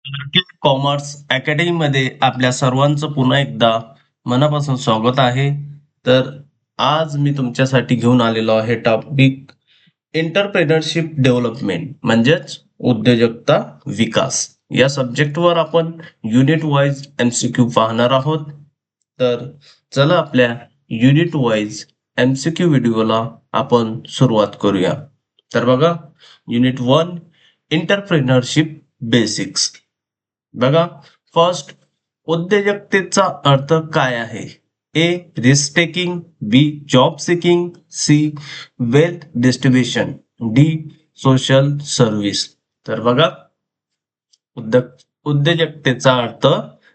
आर्किट commerce academy मध्ये आपल्या सर्वांचं पुन्हा एकदा मनापासून स्वागत आहे. तर आज मी तुमच्यासाठी घेऊन आलेलो आहे टॉपिक एंटरप्रेनरशिप डेव्हलपमेंट म्हणजेच उद्योजकता विकास. या सब्जेक्टवर आपण युनिट वाईज एमसीक्यू पाहणार आहोत. तर चला आपल्या युनिट वाईज एमसीक्यू व्हिडिओला आपण सुरुवात करूया. तर बघा, युनिट 1 एंटरप्रेनरशिप बेसिक्स. बघा, फर्स्ट, उद्योजकतेचा अर्थ काय आहे? A risk taking, B job seeking, C wealth distribution, D social service. तर बघा, उद्योजकतेचा अर्थ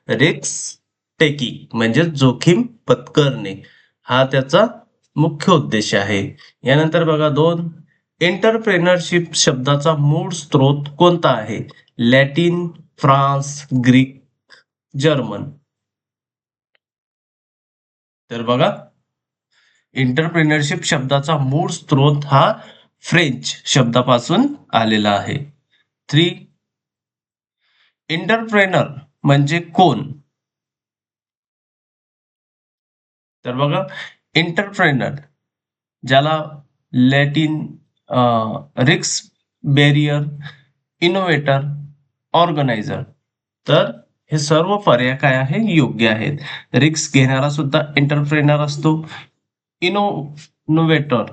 रिस्क टेकिंग म्हणजे जोखीम पत्करणे, हा त्याचा मुख्य उद्देश आहे. यानंतर बघा, 2, एंटरप्रेनरशिप शब्दाचा मूळ स्रोत कोणता आहे? Latin, France, Greek, German. तर बघा, एंटरप्रेनरशिप शब्दाचा मूळ स्रोत हा फ्रेंच शब्दापासून आलेला आहे. 3, एंटरप्रेनर म्हणजे कोण? तर बघा, एंटरप्रेनर ज्याला Latin risk barrier, innovator, organiser. तर हे सर्व पर्याय काय आहे? योग्य आहेत. रिस्क घेणारा सुद्धा एंटरप्रेनर असतो. इनोव्हेटर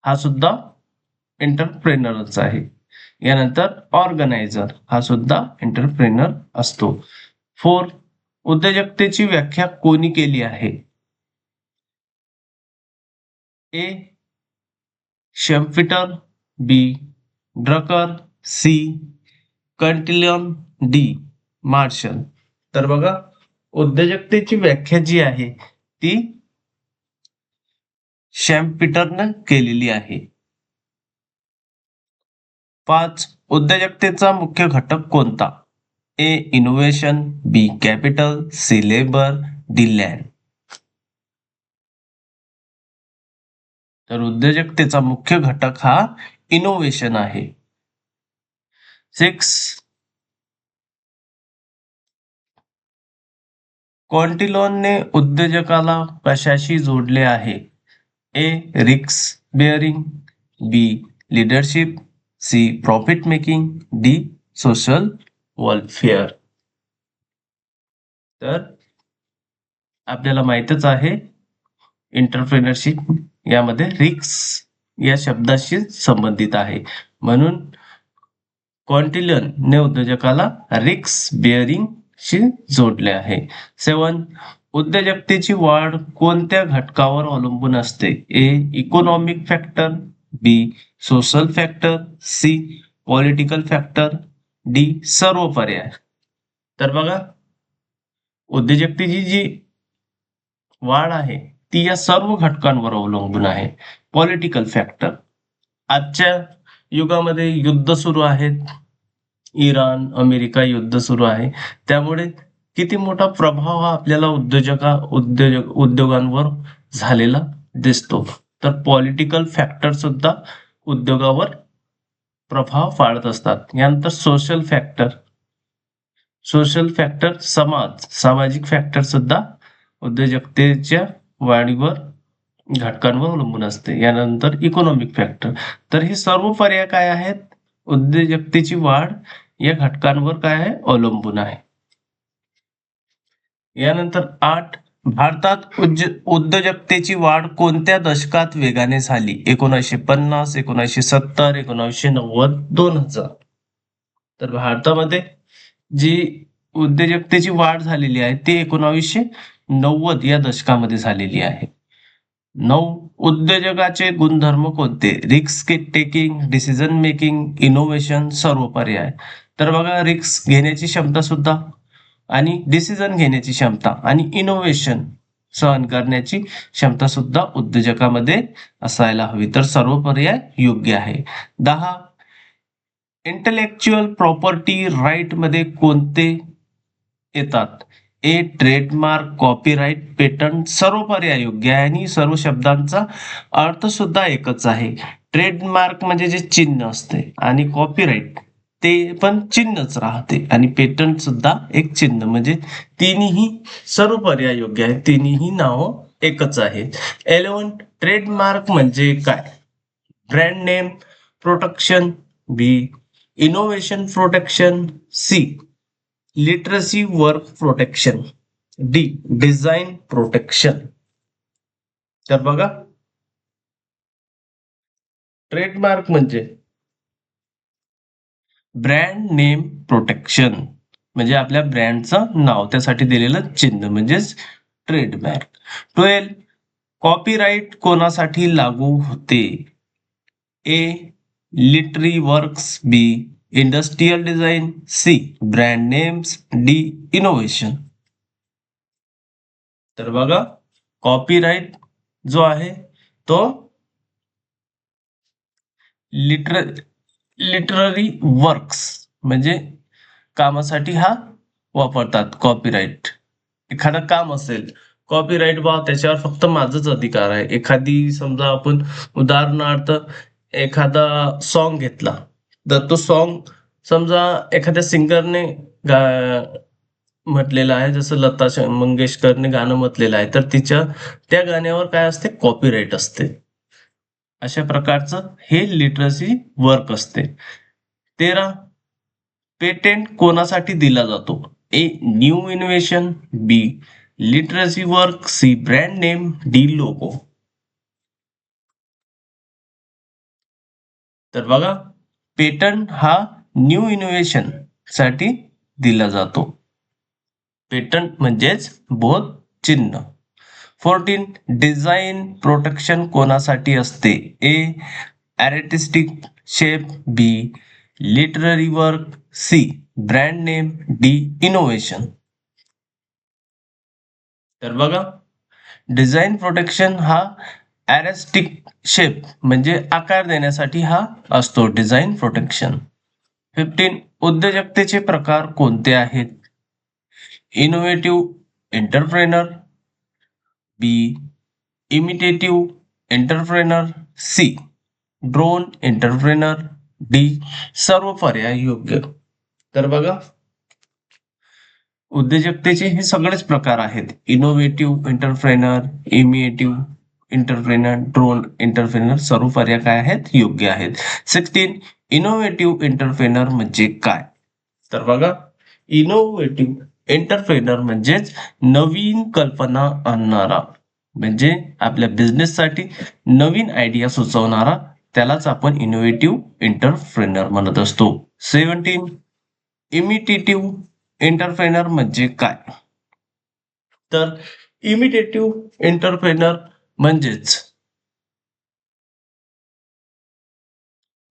हा सुद्धा एंटरप्रेनरच आहे. यानंतर ऑर्गनायझर हा सुद्धा एंटरप्रेनर असतो. 4, उद्योजकतेची व्याख्या कोणी केली आहे? ए शेम्फिटर, बी ड्रकर, सी कंटिलियन, डी मार्शल. तर बघा, उद्योजकतेची व्याख्या जी आहे ती शेम्फिटरनं केलेली आहे. 5, उद्योजकतेचा मुख्य घटक कोणता? A innovation, B capital, C labour, D land. तर उद्योजकतेचा मुख्य घटक हा इनोव्हेशन आहे. 6, क्वांटिलोनने उद्योजकाला कशाशी जोडले आहे? A risk bearing, B leadership, C profit making, D social welfare. तर आपल्याला माहितच आहे, एंटरप्रेनरशिप यामध्ये रिस्क या शब्दाशी संबंधित आहे, म्हणून क्वांटिलन ने उद्योजकाला रिस्क बेअरिंग शी जोडले आहे. 7, उद्योजकतेची वाढ कोणत्या घटकावर अवलंबून असते? A economic factor, B social factor, C political factor, D सर्व पर्याय. तर बघा, उद्योजकतेची जी वाढ आहे ती या सर्व घटकांवर अवलंबून आहे. पॉलिटिकल फॅक्टर, आजच्या युगामध्ये युद्ध सुरू आहेत, इराण अमेरिका युद्ध सुरू आहे, त्यामुळे किती मोठा प्रभाव हा आपल्याला उद्योगांवर झालेला दिसतो. तर पॉलिटिकल फॅक्टर सुद्धा उद्योगावर प्रभाव पाडत असतात. यानंतर सोशल फॅक्टर, सामाजिक फॅक्टर सुद्धा उद्योजकतेच्या वाढीवर घटकांवर अवलंबून असते. यानंतर इकॉनॉमिक फॅक्टर. तर हे सर्व पर्याय काय आहेत? उद्योजकतेची वाढ या घटकांवर काय आहे? अवलंबून आहे. यानंतर 8, भारतात उद्योजकतेची वाढ कोणत्या दशकात वेगाने झाली? 1950, 1970, 1990, 2000. तर भारतामध्ये जी उद्योजकतेची वाढ झालेली आहे ती 1990 या दशकामध्ये झालेली आहे. 9, उद्योजकाचे गुणधर्म कोणते? Risk taking, decision making, innovation, सर्व पर्याय. तर बघा, रिस्क घेण्याची क्षमता सुद्धा आणि डिसिजन घेण्याची क्षमता आणि इनोव्हेशन सहन करण्याची क्षमता सुद्धा उद्योजकामध्ये असायला हवी. तर सर्व पर्याय योग्य आहे. 10, इंटेलेक्च्युअल प्रॉपर्टी राईट मध्ये कोणते येतात? ए ट्रेडमार्क, कॉपीराइट, पेटंट. सर्व पर्याय योग्य आहे आणि सर्व शब्दांचा अर्थ सुद्धा एकच आहे. ट्रेडमार्क म्हणजे जे चिन्ह असते आणि कॉपीराइट ते पण चिन्हच राहते आणि पेटंट सुद्धा एक चिन्ह, म्हणजे तिन्ही सर्व पर्याय योग्य आहेत, तिन्ही नावं एकच आहेत. 11 ट्रेडमार्क म्हणजे काय? Brand name protection, B innovation protection, C literacy work protection, D design protection. तर बघा, ट्रेडमार्क म्हणजे ब्रँड नेम प्रोटेक्शन, म्हणजे आपल्या ब्रँडचं नाव, त्यासाठी दिलेलं चिन्ह म्हणजेच ट्रेडमार्क. 12 कॉपीराइट कोणासाठी लागू होते? A literary works, B industrial design, C brand names, D innovation. तर बघा, कॉपीराइट जो आहे तो लिटररी वर्क्स म्हणजे कामासाठी हा वापरतात कॉपीराइट. एखादं काम असेल, कॉपीराइट बा त्याच्यावर फक्त माझाच अधिकार आहे. एखादी समजा आपण उदाहरणार्थ एखादा सॉन्ग घेतला, तर तो सॉन्ग समजा एखाद्या सिंगरने म्हटलेलं आहे, जसं लता मंगेशकरने गाणं म्हटलेलं आहे, तर तिच्या त्या गाण्यावर काय असते? कॉपीराइट असते. अशा प्रकारचं हे लिटरसी वर्क असते. 13 पेटेंट कोणासाठी दिला जातो? A new innovation, B literacy work, C brand name, D logo. तर बघा, पेटंट हा न्यू इनोव्हेशन साठी दिला जातो. पेटंट म्हणजेच बोध चिन्ह. 14 डिझाईन प्रोटेक्शन कोणासाठी असते? A artistic shape, B literary work, C brand name, D innovation. तर बघा, डिझाईन प्रोटेक्शन हा ॲरेस्टिक शेप म्हणजे आकार देण्यासाठी हा असतो डिझाईन प्रोटेक्शन. 15 उद्योजकतेचे प्रकार कोणते आहेत? Innovative entrepreneur, B imitative entrepreneur, C drone entrepreneur, D सर्व पर्याय योग्य. तर बघा, उद्योजकतेचे हे सगळेच प्रकार आहेत. Innovative entrepreneur, imitative entrepreneur, drone entrepreneur, सर्व पर्याय काय आहेत? योग्य आहेत. 16 इनोव्हेटिव्ह एंटरप्रेनर म्हणजे काय? तर बघा, इनोव्हेटिव्ह एंटरप्रेनर म्हणजेच नवीन कल्पना आणणारा, म्हणजे आपल्या बिझनेससाठी नवीन आयडिया सुचवणारा, त्यालाच आपण इनोव्हेटिव्ह एंटरप्रेनर म्हणत असतो. 17 इमिटेटिव्ह एंटरप्रेनर म्हणजे काय? तर इमिटेटिव्ह एंटरप्रेनर म्हणजेच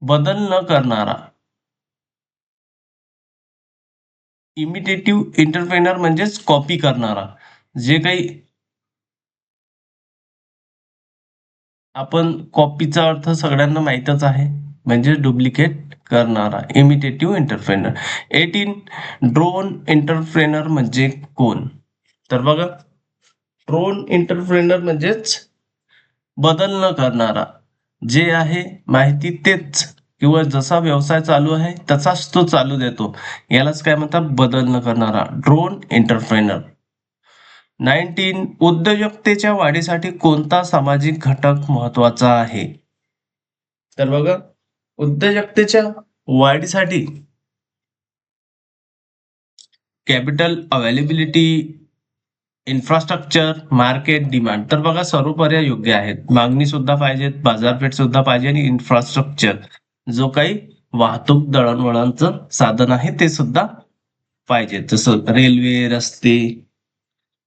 बदल न करणारा. इमिटेटिव्ह एंटरप्रेनर म्हणजेच कॉपी करणारा. जे काही आपण कॉपीचा अर्थ सगळ्यांना माहीतच आहे, म्हणजे डुप्लिकेट करणारा, इमिटेटिव्ह एंटरप्रेनर. 18 ड्रोन एंटरप्रेनर म्हणजे कोण? तर बघा, ड्रोन एंटरप्रेनर म्हणजेच बदल न करणारा, जे आहे माहिती तेच किंवा जसा व्यवसाय चालू आहे तसाच तो चालू देतो, यालाच काय म्हणतात? बदल न करणारा, ड्रोन एंटरप्रेनर. 19 उद्योजकतेच्या वाढीसाठी कोणता सामाजिक घटक महत्वाचा आहे? तर बघा, उद्योजकतेच्या वाढीसाठी capital availability, infrastructure, market demand. तर बघा, सर्व पर्याय योग्य आहेत. मागणी सुद्धा पाहिजे, बाजारपेठ सुद्धा पाहिजे आणि इन्फ्रास्ट्रक्चर, जो काही वाहतूक दळणवळणचं साधन आहे ते सुद्धा पाहिजे, जसं रेल्वे, रस्ते,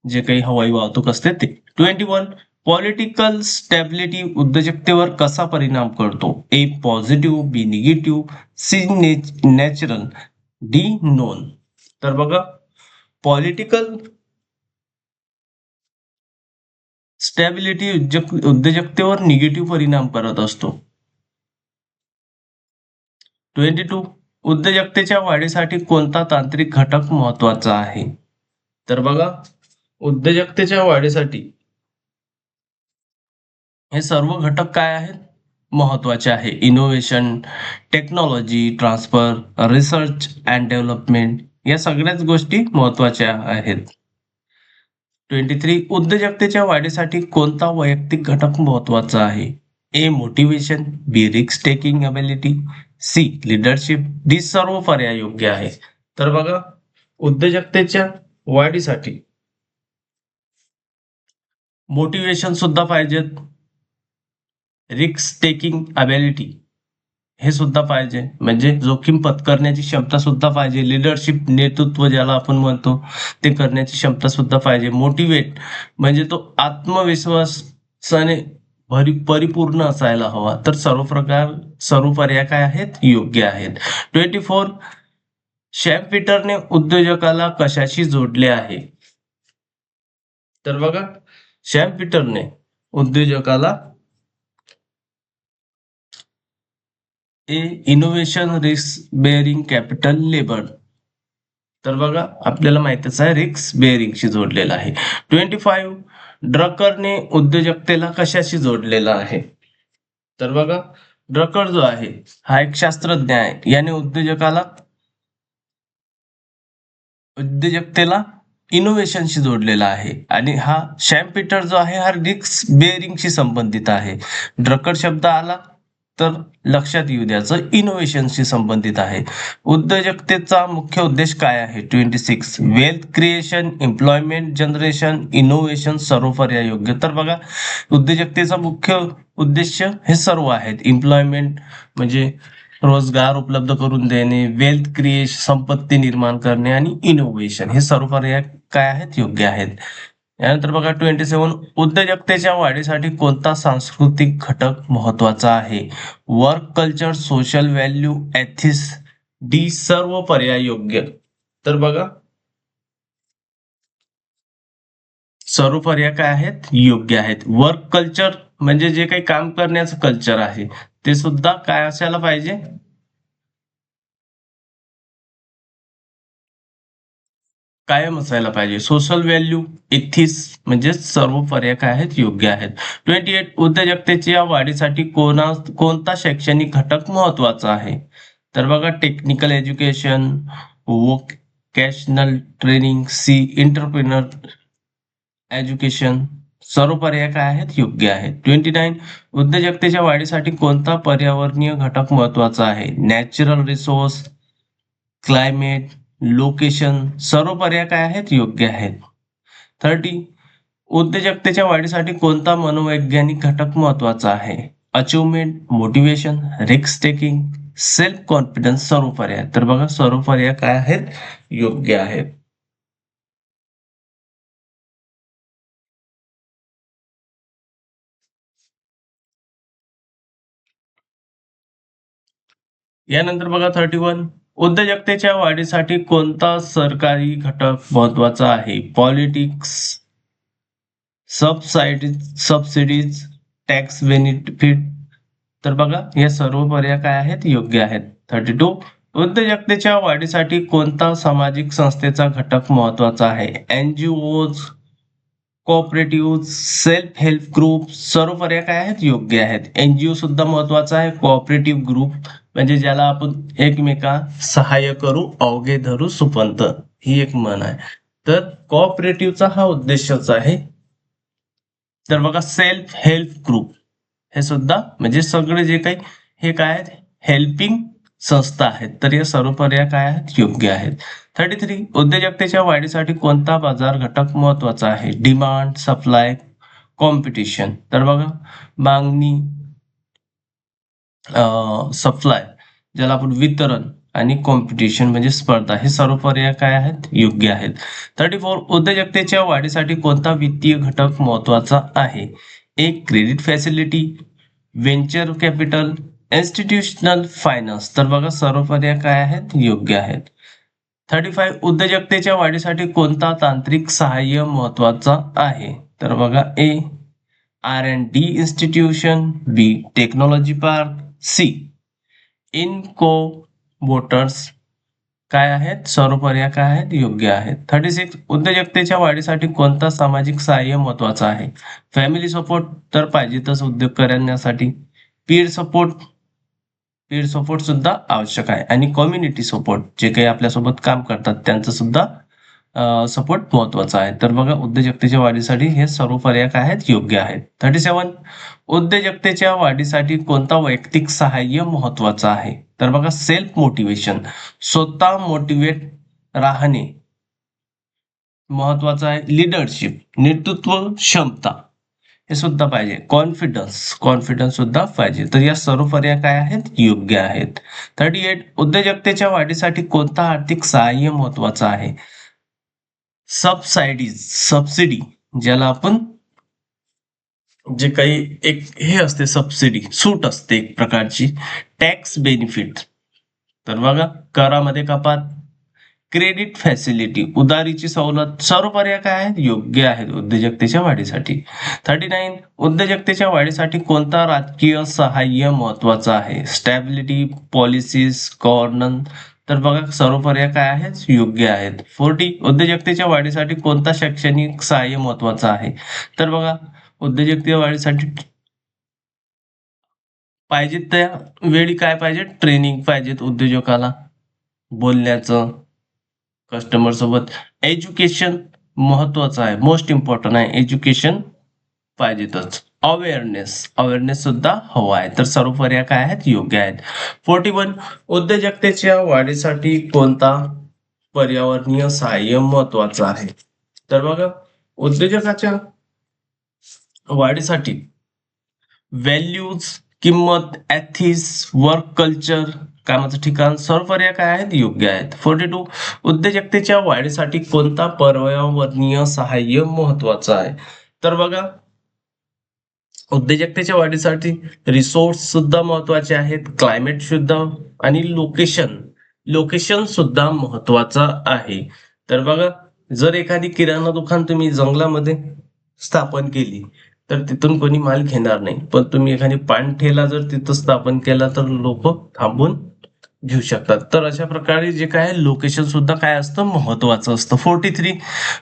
जे काही हवाई वाहतूक असते ते. 21 पॉलिटिकल स्टॅबिलिटी उद्योजकतेवर कसा परिणाम करतो? A positive, B negative, C natural, D none. तर बघा, पॉलिटिकल स्टॅबिलिटी उद्योजकतेवर निगेटिव्ह परिणाम करत असतो. 22 उद्योजकतेच्या वाढीसाठी कोणता तांत्रिक घटक महत्वाचा आहे? तर बघा, उद्योजकतेच्या वाढीसाठी हे सर्व घटक काय आहेत? महत्वाचे आहे. Innovation, technology transfer, research and development या सगळ्याच गोष्टी महत्वाच्या आहेत. 23 उद्योजकतेच्या वाढीसाठी कोणता वैयक्तिक घटक महत्वाचा आहे? A motivation, B risk taking ability, C leadership, D सर्व पर्याय योग्य आहे. तर बघा, उद्योजकतेच्या वाढीसाठी मोटिवेशन सुद्धा पाहिजेत, रिस्क टेकिंग अबिलिटी हे सुद्धा पाहिजे, म्हणजे जोखीम पत्करण्याची क्षमता सुद्धा पाहिजे, लिडरशिप नेतृत्व ज्याला आपण म्हणतो ते करण्याची क्षमता सुद्धा पाहिजे, मोटिवेट म्हणजे तो आत्मविश्वासाने परिपूर्ण असायला हवा. तर सर्व पर्याय काय आहेत? योग्य आहेत. 24 शॅम पीटरने उद्योजकाला कशाशी जोडले आहे? तर बघा, शॅम पीटरने उद्योजकाला A innovation, risk bearing, capital, labour. तर बघा, आपल्याला माहितीच आहे रिस्क बेअरिंगशी जोडलेला आहे. 25 ड्रकरने उद्योजकतेला कशाशी जोडलेला आहे? तर बघा, ड्रकर जो आहे हा एक शास्त्रज्ञ आहे. याने उद्योजकतेला इनोव्हेशनशी जोडलेला आहे. आणि हा शॅम पीटर जो आहे हा रिस्क बेअरिंगशी संबंधित आहे. ड्रकर शब्द आला तर लक्षात येऊ द्याचं इनोव्हेशनशी संबंधित आहे. उद्योजकतेचा मुख्य उद्देश काय आहे? 26 wealth creation, employment generation, innovation, सर्व पर्याय योग्य. तर बघा, उद्योजकतेचा मुख्य उद्देश हे सर्व आहेत. एम्प्लॉयमेंट म्हणजे रोजगार उपलब्ध करून देणे, वेल्थ क्रिएशन संपत्ती निर्माण करणे, आणि इनोव्हेशन हे सर्व पर्याय काय आहेत? योग्य आहेत. यानंतर बघा 27 उद्योजकतेच्या वाढीसाठी कोणता सांस्कृतिक घटक महत्वाचा आहे? Work culture, social value, ethics, D सर्व पर्याय योग्य. तर बघा, सर्व पर्याय काय आहेत? योग्य आहेत. वर्क कल्चर म्हणजे जे काही काम करण्याचं कल्चर आहे ते सुद्धा काय असायला पाहिजे? कायम असायला पाहिजे. सोशल व्हॅल्यू, इथिक्स म्हणजे सर्व पर्याय काय आहेत? योग्य आहेत. 28 उद्योजकतेच्या वाढीसाठी कोणता शैक्षणिक घटक महत्वाचा आहे? तर बघा, technical education, vocational training, C entrepreneur education, सर्व पर्याय काय आहेत? योग्य आहेत. 29 उद्योजकतेच्या वाढीसाठी कोणता पर्यावरणीय घटक महत्वाचा आहे? नॅचरल रिसोर्स, क्लायमेट, लोकेशन, सर्व पर्याय काय आहेत? योग्य आहेत. 30 उद्योजकतेच्या वाढीसाठी कोणता मनोवैज्ञानिक घटक महत्वाचा आहे? Achievement, motivation, risk taking, self confidence, सर्व पर्याय. तर बघा, सर्व पर्याय काय आहेत? योग्य आहेत. यानंतर बघा 31 उद्योजकतेच्या वाढीसाठी कोणता सरकारी घटक महत्वाचा आहे? Politics, subsidies, tax benefit. तर बघा, या सर्व पर्याय काय आहेत? योग्य आहेत. 32 उद्योजकतेच्या वाढीसाठी कोणता सामाजिक संस्थेचा घटक महत्वाचा आहे? NGOs, cooperative, self help group, सर्व पर्याय काय आहेत? योग्य आहेत. एनजीओ सुद्धा महत्वाचा आहे. कोऑपरेटिव्ह ग्रुप म्हणजे ज्याला आपण एकमेका सहाय्य करू अवघे धरू सुपंत, ही एक म्हण आहे. तर कोऑपरेटिव्हचा हा उद्देशच आहे. तर बघा, सेल्फ हेल्प ग्रुप हे सुद्धा म्हणजे सगळे जे काही हे काय आहेत? हेल्पिंग संस्था आहेत. तर या सर्व पर्याय काय आहेत? योग्य आहेत. 33 उद्योजकतेच्या वाढीसाठी कोणता बाजार घटक महत्वाचा आहे? Demand, supply, competition. तर बघा, मागणी, सप्लाय ज्याला आपण वितरण, आणि कॉम्पिटिशन म्हणजे स्पर्धा, हे सर्व पर्याय काय आहेत? योग्य आहेत. 34 उद्योजकतेच्या वाढीसाठी कोणता वित्तीय घटक महत्वाचा आहे? एक credit facility, venture capital, institutional finance. तर बघा, सर्व पर्याय काय आहेत? योग्य आहेत. 35 उद्योजकतेच्या वाढीसाठी कोणता तांत्रिक सहाय्य महत्वाचा आहे? तर बघा, ए R&D इन्स्टिट्यूशन, बी टेक्नॉलॉजी पार्क, सी इनकोबोटर्स. काय आहेत? सर्व पर्याय काय आहेत? योग्य आहेत. 36 उद्योजकतेच्या वाढीसाठी कोणता सामाजिक सहाय्य महत्वाचा आहे? फॅमिली सपोर्ट तर पाहिजेतच उद्योग करण्यासाठी. पीर सपोर्ट सुद्धा आवश्यक आहे आणि कम्युनिटी सपोर्ट जे काही आपल्यासोबत काम करतात त्यांचं सुद्धा सपोर्ट महत्वाचा आहे. तर बघा उद्योजकतेच्या वाढीसाठी हे सर्व पर्याय काय आहेत योग्य आहेत. 37 उद्योजकतेच्या वाढीसाठी कोणता वैयक्तिक सहाय्य महत्वाचा आहे? तर बघा सेल्फ मोटिवेशन, स्वतः मोटिवेट राहणे महत्वाचं आहे. लीडरशिप, नेतृत्व क्षमता हे सुद्धा पाहिजे. कॉन्फिडन्स सुद्धा पाहिजे. तर या सर्व पर्याय काय आहेत योग्य आहेत. 38 उद्योजकतेच्या वाढीसाठी कोणता आर्थिक सहाय्य महत्वाचा आहे? सबसिडी ज्याला आपण जे काही एक हे असते सबसिडी सूट असते एक प्रकारची. टॅक्स बेनिफिट तर बघा करामध्ये कपात, क्रेडिट फॅसिलिटी उदारीची सवलत सर्व पर्याय काय आहेत योग्य आहेत उद्योजकतेच्या वाढीसाठी. 39 उद्योजकतेच्या वाढीसाठी कोणता राजकीय सहाय्य महत्वाचा आहे? स्टॅबिलिटी, पॉलिसीज, गव्हर्नन्स तर बघा सर्व पर्याय काय आहेत योग्य आहेत. 40 उद्योजकतेच्या वाढीसाठी कोणता शैक्षणिक सहाय्य महत्वाचा आहे? तर बघा उद्योजकतेच्या वाढीसाठी पाहिजे त्या वेळी काय पाहिजे ट्रेनिंग पाहिजेत उद्योजकाला बोलण्याचं कस्टमर सोबत. एज्युकेशन महत्वाचं आहे, मोस्ट इम्पॉर्टंट आहे एज्युकेशन पाहिजेतच. अवेअरनेस सुद्धा हवा आहे. तर सर्व पर्याय काय आहेत योग्य आहेत. 41 उद्योजकतेच्या वाढीसाठी कोणता पर्यावरणीय सहाय्य महत्वाचं आहे? तर बघा उद्योजकाच्या वाढीसाठी व्हॅल्यूज, किंमत, एथिक्स, वर्क कल्चर, कामाचं ठिकाण सर्व पर्याय काय आहेत योग्य आहेत. 42 उद्योजकतेच्या वाढीसाठी कोणता पर्यावरणीय सहाय्य महत्वाचं आहे? तर बघा उद्योजकतेच्या वाढीसाठी रिसोर्स सुद्धा महत्वाचे आहेत, क्लायमेट सुद्धा आणि लोकेशन सुद्धा महत्वाचं आहे. तर बघा जर एखादी किराणा दुकान तुम्ही जंगलामध्ये स्थापन केली तर तिथून कोणी माल घेणार नाही. पण तुम्ही एखादी पान ठेला जर तिथं स्थापन केला तर लोक थांबून घेऊ शकतात. तर अशा प्रकारे जे काय लोकेशन सुद्धा काय असतं महत्वाचं असतं. 43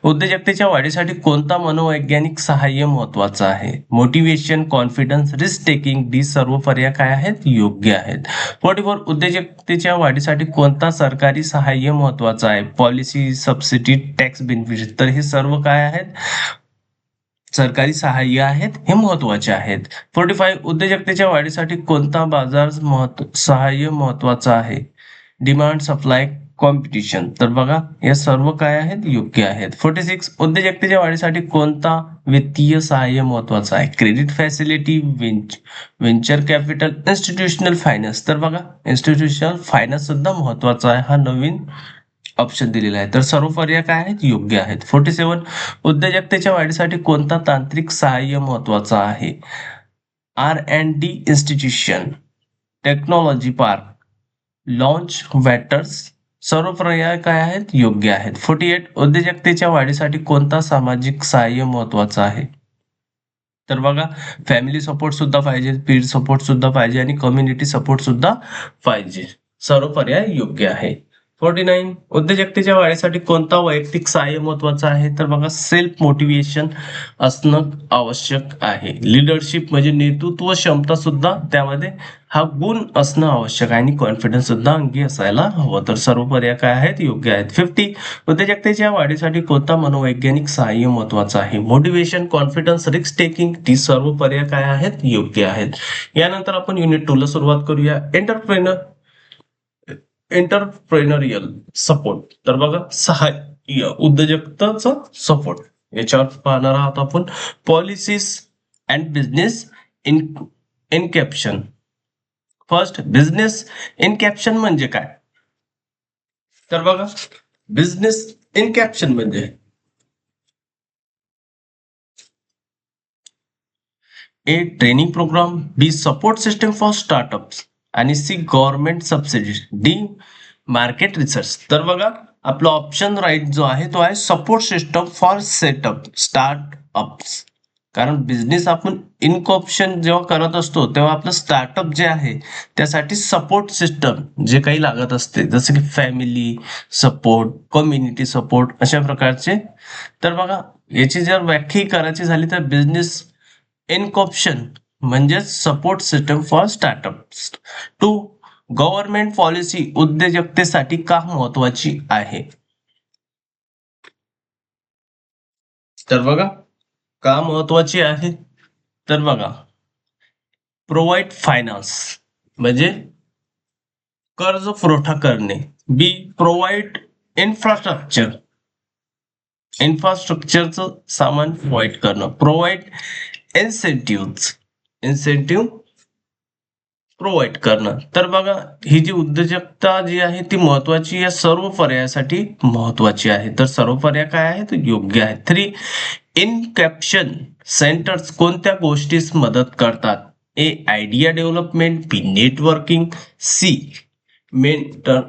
उद्योजकतेच्या वाढीसाठी कोणता मनोवैज्ञानिक सहाय्य महत्वाचं आहे? Motivation, confidence, risk taking D सर्व पर्याय काय आहेत योग्य आहेत. 44 उद्योजकतेच्या वाढीसाठी कोणता सरकारी सहाय्य महत्वाचं आहे? पॉलिसी, सबसिडी, टॅक्स बेनिफिट तर हे सर्व काय आहेत सरकारी सहाय्य आहेत हे महत्वाचे आहेत. 45 उद्योजकतेच्या वाढीसाठी कोणता बाजार सहाय्य महत्वाचा आहे? डिमांड, सप्लाय, कॉम्पिटिशन तर बघा या सर्व काय आहेत योग्य आहेत. 46 उद्योजकतेच्या वाढीसाठी कोणता वित्तीय सहाय्य महत्वाचा आहे? Credit facility, venture capital, institutional finance तर बघा इन्स्टिट्यूशनल फायनान्स सुद्धा महत्वाचा आहे. हा नवीन ऑप्शन दिलेला आहे. तर सर्व पर्याय काय आहेत योग्य आहेत. 47 उद्योजकतेच्या वाढीसाठी कोणता तांत्रिक सहाय्य महत्वाचा आहे? R&D institution, technology park, launch waiters सर्व पर्याय काय आहेत योग्य आहेत. 48 उद्योजकतेच्या वाढीसाठी कोणता सामाजिक सहाय्य महत्वाचा आहे? तर बघा फॅमिली सपोर्ट सुद्धा पाहिजे, पीर सपोर्ट सुद्धा पाहिजे आणि कम्युनिटी सपोर्ट सुद्धा पाहिजे. सर्व पर्याय योग्य आहे. 49 उद्योजकतेच्या वाढीसाठी कोणता वैयक्तिक सहाय्य महत्वाचा आहे? तर बघा सेल्फ मोटिवेशन असणं आवश्यक आहे. लीडरशिप म्हणजे नेतृत्व क्षमता सुद्धा त्यामध्ये हा गुण असणं आवश्यक आहे आणि कॉन्फिडन्स सुद्धा अंगी असायला हवं. तर सर्व पर्याय काय आहेत योग्य आहेत. 50 उद्योजकतेच्या वाढीसाठी कोणता मनोवैज्ञानिक सहाय्य महत्वाचं आहे? मोटिवेशन, कॉन्फिडन्स, रिस्क टेकिंग ती सर्व पर्याय काय आहेत योग्य आहेत. यानंतर आपण युनिट 2 ला सुरुवात करूया. एंटरप्रेनरियल सपोर्ट तर बघा सहाय्य उद्योजकताचा सपोर्ट याच्यावर पाहणार आहोत आपण. Policies and business inception. First business inception म्हणजे काय? तर बघा बिझनेस इनकॅप्शन म्हणजे A training programme, B support system for startups आणि C government subsidy, D market research. तर बघा आपला ऑप्शन राईट जो आहे तो आहे support system for setup startups. कारण बिझनेस आपण इनकॉप्शन जेव्हा करत असतो तेव्हा आपलं स्टार्टअप जे आहे त्यासाठी सपोर्ट सिस्टम जे काही लागत असते जसं की फॅमिली सपोर्ट, कम्युनिटी सपोर्ट अशा प्रकारचे. तर बघा याची जर व्याख्या करायची झाली तर बिझनेस इनकॉप्शन म्हणजेच support system for startups. 2. Government policy उद्योजकतेसाठी का महत्वाची आहे? तर बघा, का महत्वाची आहे? तर बघा, प्रोव्हाइड फायनान्स म्हणजे कर्ज पुरवठा करणे. बी. प्रोव्हाइड इन्फ्रास्ट्रक्चर, इन्फ्रास्ट्रक्चरचं सामान प्रोव्हाइड करणं. प्रोव्हाइड इन्सेंटिव्ह प्रोव्हाइड करणं. तर बघा, ही जी उद्योजकता जी आहे ती महत्वाची या सर्व पर्यायासाठी महत्वाची आहे. तर सर्व पर्याय काय आहेत? योग्य आहे. 3. इनकॅप्शन सेंटर्स कोणत्या गोष्टीस मदत करतात? A. Idea development. B. Networking. C. Mentor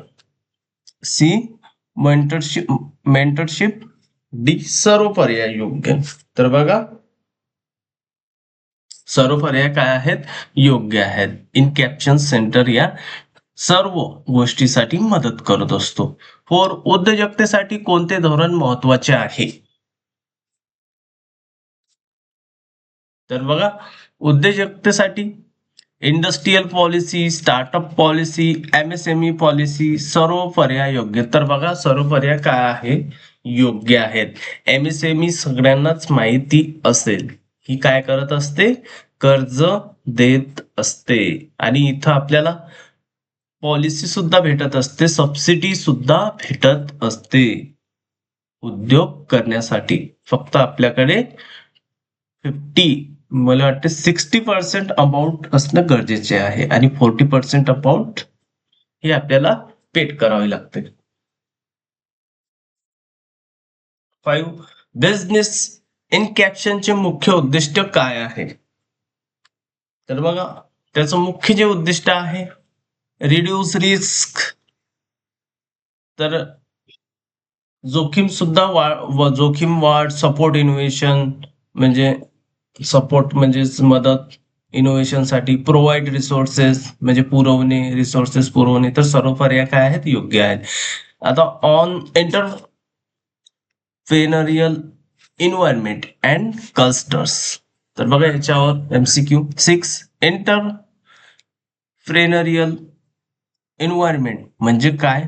C mentorship. D. सर्व पर्याय योग्य. तर बघा, सर्व पर्याय काय आहेत? योग्य आहेत. इनकॅप्शन सेंटर या सर्व गोष्टीसाठी मदत करत असतो. 4. उद्योजकतेसाठी कोणते धोरण महत्वाचे आहे? तर बघा, उद्योजकतेसाठी industrial policy, startup policy, MSME policy, सर्व पर्याय योग्य. तर बघा, सर्व पर्याय काय आहे? योग्य आहेत. एमएसएमई सगळ्यांनाच माहिती असेल, ही काय करत असते? कर्ज देत असते. आणि इथं आपल्याला पॉलिसी सुद्धा भेटत असते, सबसिडी सुद्धा भेटत असते उद्योग करण्यासाठी. फक्त आपल्याकडे मला वाटतं 60% अमाऊंट असणं गरजेचे आहे आणि 40% अमाऊंट हे आपल्याला पेड करावी लागते. 5. बिझनेस इनकॅप्शनचे मुख्य उद्दिष्ट काय आहे? तर बघा, त्याचं मुख्य जे उद्दिष्ट आहे, रिड्यूस रिस्क, तर जोखीम सुद्धा जोखीम वाढ, सपोर्ट इनोव्हेशन म्हणजे सपोर्ट म्हणजेच मदत इनोव्हेशन साठी. प्रोव्हाइड रिसोर्सेस म्हणजे रिसोर्सेस पुरवणे. तर सर्व पर्याय काय आहेत? योग्य आहेत. आता ऑन एंटरप्रेनरियल इन्व्हायरमेंट अँड क्लस्टर्स, तर बघा याच्यावर MCQ. 6. एंटरप्रेनरियल इन्व्हायरमेंट म्हणजे काय?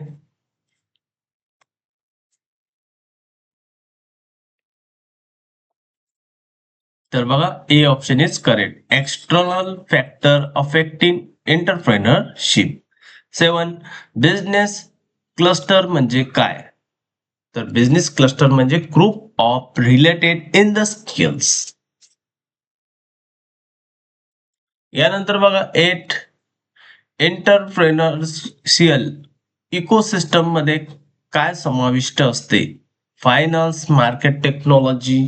तर बघा, ए option is correct. External factor affecting entrepreneurship. 7. Business cluster म्हणजे काय? तर बिझनेस क्लस्टर म्हणजे group of related in the skills. यानंतर बघा, 8. एंटरप्रेनर्शियल इकोसिस्टम मध्ये काय समाविष्ट असते? Finance, market technology.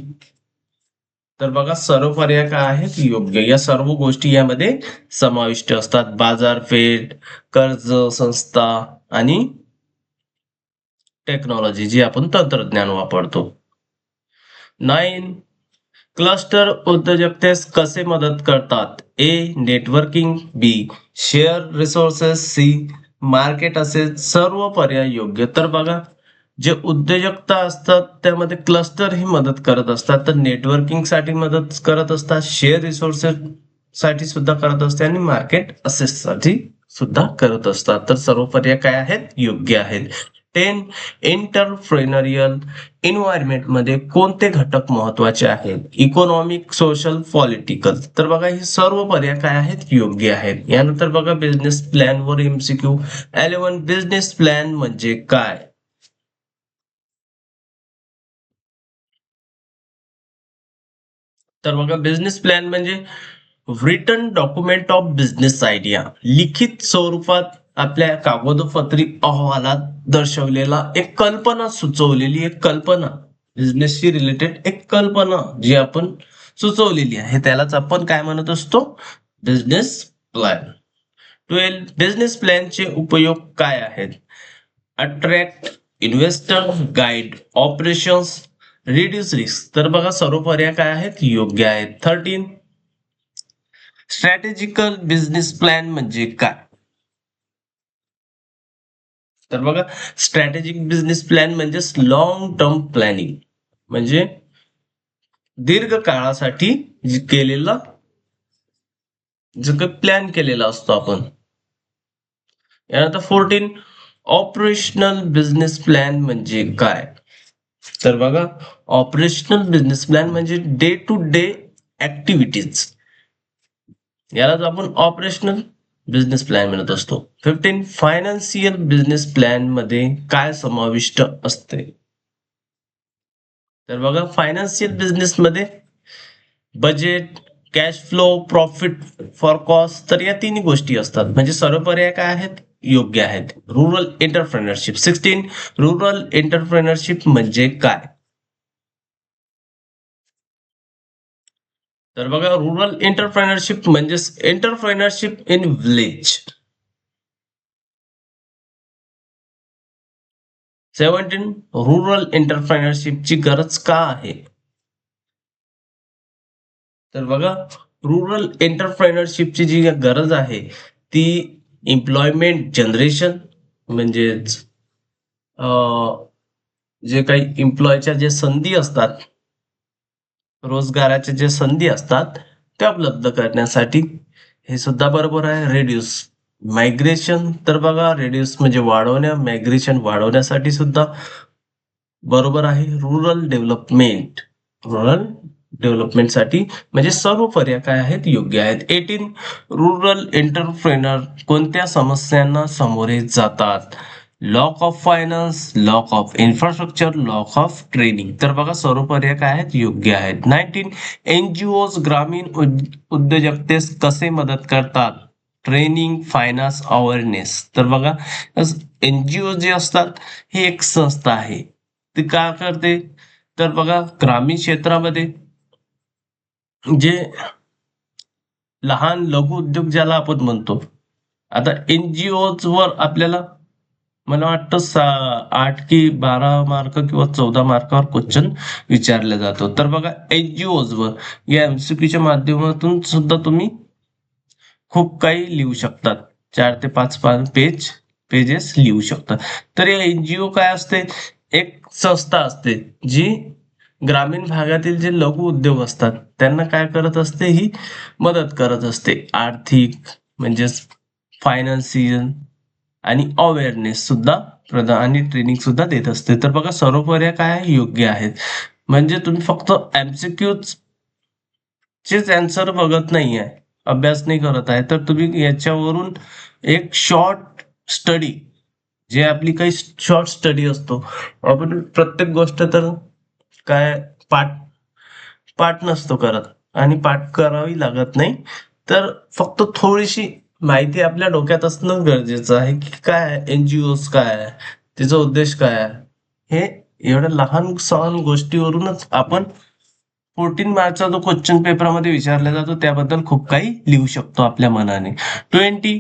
तर बघा, सर्व पर्याय काय आहेत? योग्य. या सर्व गोष्टी यामध्ये समाविष्ट असतात. बाजारपेठ, कर्ज संस्था आणि टेक्नॉलॉजी, जी आपण तंत्रज्ञान वापरतो. 9. क्लस्टर उद्योजकतेस कसे मदत करतात? A. Networking. B. Share resources. C. Market असेल. सर्व पर्याय योग्य. तर बघा, जे उद्योजकता असतात त्यामध्ये क्लस्टर ही मदत करत असतात. तर नेटवर्किंग साठी मदत करत असतात, शेअर रिसोर्सेस साठी सुद्धा करत असते आणि मार्केट असेस साठी सुद्धा करत असतात. तर सर्व पर्याय काय आहेत? योग्य आहेत. 10. एंटरप्रेनरियल इन्व्हायरमेंट मध्ये कोणते घटक महत्वाचे आहेत? Economic, social, political. तर बघा, हे सर्व पर्याय काय आहेत? योग्य आहेत. यानंतर बघा, बिझनेस प्लॅन वर MCQ. 11. बिझनेस प्लॅन म्हणजे काय? तर बघा, बिझनेस प्लॅन म्हणजे written document of business idea, लिखित स्वरूपात आपल्या कागदोपत्री अहवालात दर्शवलेला एक कल्पना, सुचवलेली एक कल्पना, बिझनेसशी रिलेटेड एक कल्पना जी आपण सुचवलेली आहे, त्यालाच आपण काय म्हणत असतो? Business plan. 12. बिझनेस प्लॅनचे उपयोग काय आहेत? Attract investor, guide operations, reduce risk. तर बघा, सर्व पर्याय काय आहेत? योग्य आहेत. 13. स्ट्रॅटेजिकल बिझनेस प्लॅन म्हणजे काय? तर बघा, स्ट्रॅटेजिक बिझनेस प्लॅन म्हणजे लॉंग टर्म प्लॅनिंग, म्हणजे दीर्घ काळासाठी केलेला जो काही प्लॅन केलेला असतो आपण. यानंतर 14 ऑपरेशनल बिझनेस प्लॅन म्हणजे काय? तर बघा, ऑपरेशनल बिझनेस प्लॅन म्हणजे डे टू डे ऍक्टिव्हिटीज, यालाच आपण ऑपरेशनल बिझनेस प्लॅन म्हणत असतो. 15 फायनान्शियल बिझनेस प्लॅन मध्ये काय समाविष्ट असते? तर बघा, फायनान्शियल बिझनेस मध्ये budget, cash flow, profit for cost, तर या तिन्ही गोष्टी असतात. म्हणजे सर्व पर्याय काय आहेत? योग्य आहेत. Rural entrepreneurship. 16 रुरल एंटरप्रेनरशिप म्हणजे काय? तर बघा, रुरल एंटरप्रेनरशिप म्हणजे एंटरप्रेनरशिप इन विलेज. 17 रुरल एंटरप्रेनरशिपची गरज का आहे? तर बघा, रुरल एंटरप्रेनरशिपची जी गरज आहे ती एम्प्लॉयमेंट जनरेशन, म्हणजेच जे काही एम्प्लॉयच्या जे संधी असतात, रोजगाराच्या जे संधी असतात त्या उपलब्ध करण्यासाठी, हे सुद्धा बरोबर आहे. रेड्यूस मायग्रेशन, तर बघा रेड्यूस म्हणजे मायग्रेशन वाढवण्यासाठी सुद्धा बरोबर आहे. रुरल डेव्हलपमेंटसाठी म्हणजे सर्व पर्याय काय आहेत? योग्य आहेत. 18 रुरल एंटरप्रेनर कोणत्या समस्यांना सामोरे जातात? Lock of finance, lock of infrastructure, lock of training, तर बघा सर्व पर्याय काय आहेत? योग्य आहेत. 19 एनजीओ ग्रामीण उद्योजकतेस कसे मदत करतात? ट्रेनिंग, फायनान्स, अवेअरनेस, तर बघा एनजीओ जे असतात ही एक संस्था आहे. ती काय करते? तर बघा, ग्रामीण क्षेत्रामध्ये जे लहान लघु उद्योग ज्याला आपण म्हणतो, आता एनजीओ वर आपल्याला मला वाटतं 8 की 12 मार्क किंवा 14 मार्कावर क्वेश्चन विचारला जातो. तर बघा, एनजीओ वर या एमसीक्यूच्या माध्यमातून सुद्धा तुम्ही खूप काही लिहू शकतात. 4 ते 5 पेजेस लिहू शकतात. तर या एनजीओ काय असते? एक संस्था असते जी ग्रामीण भागातील जे लघु उद्योग असतात त्यांना काय करत असते? ही मदत करत असते. आर्थिक म्हणजेच फायनान्शियल आणि अवेअरनेस सुद्धा प्रदान आणि ट्रेनिंग सुद्धा देत असते. तर बघा सर्व पर्याय काय योग्य आहेत. म्हणजे तुम्ही फक्त एमसीक्यू चेच आन्सर बघत नाहीये, अभ्यास नाही करत आहे, तर तुम्ही याच्यावरून एक शॉर्ट स्टडी, जे आपली काही शॉर्ट स्टडी असतो, आपण प्रत्येक गोष्ट तर काय पाठ पाठ नसतो करत आणि पाठ करावी लागत नाही. तर फक्त थोडीशी माहिती आपल्या डोक्यात असणं गरजेचं आहे की काय एनजीओ काय आहे, तिचा उद्देश काय आहे. हे एवढ्या लहान सहान गोष्टीवरूनच आपण 14 मार्कचा जो क्वेश्चन पेपरमध्ये विचारला जातो त्याबद्दल खूप काही लिहू शकतो आपल्या मनाने. 20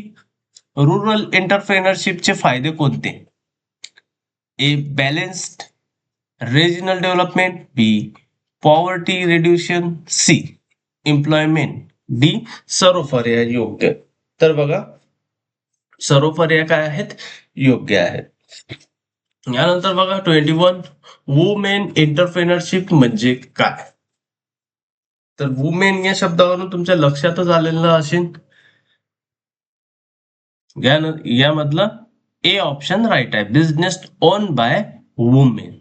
रुरल एंटरप्रेनरशिपचे फायदे कोणते? ए बॅलेन्स्ड रिजनल डेव्हलपमेंट, बी पॉवर्टी रिड्युशन, सी एम्प्लॉयमेंट, डी सर्व पर्याय योग्य. तर बघा सर्व पर्याय काय आहेत? योग्य आहेत. यानंतर बघा 21 वुमेन एंटरप्रेनरशिप म्हणजे काय? तर वुमेन या शब्दावरून तुमच्या लक्षातच आलेलं असेल. यामधलं ए ऑप्शन राईट आहे, बिझनेस ओन बाय वुमेन.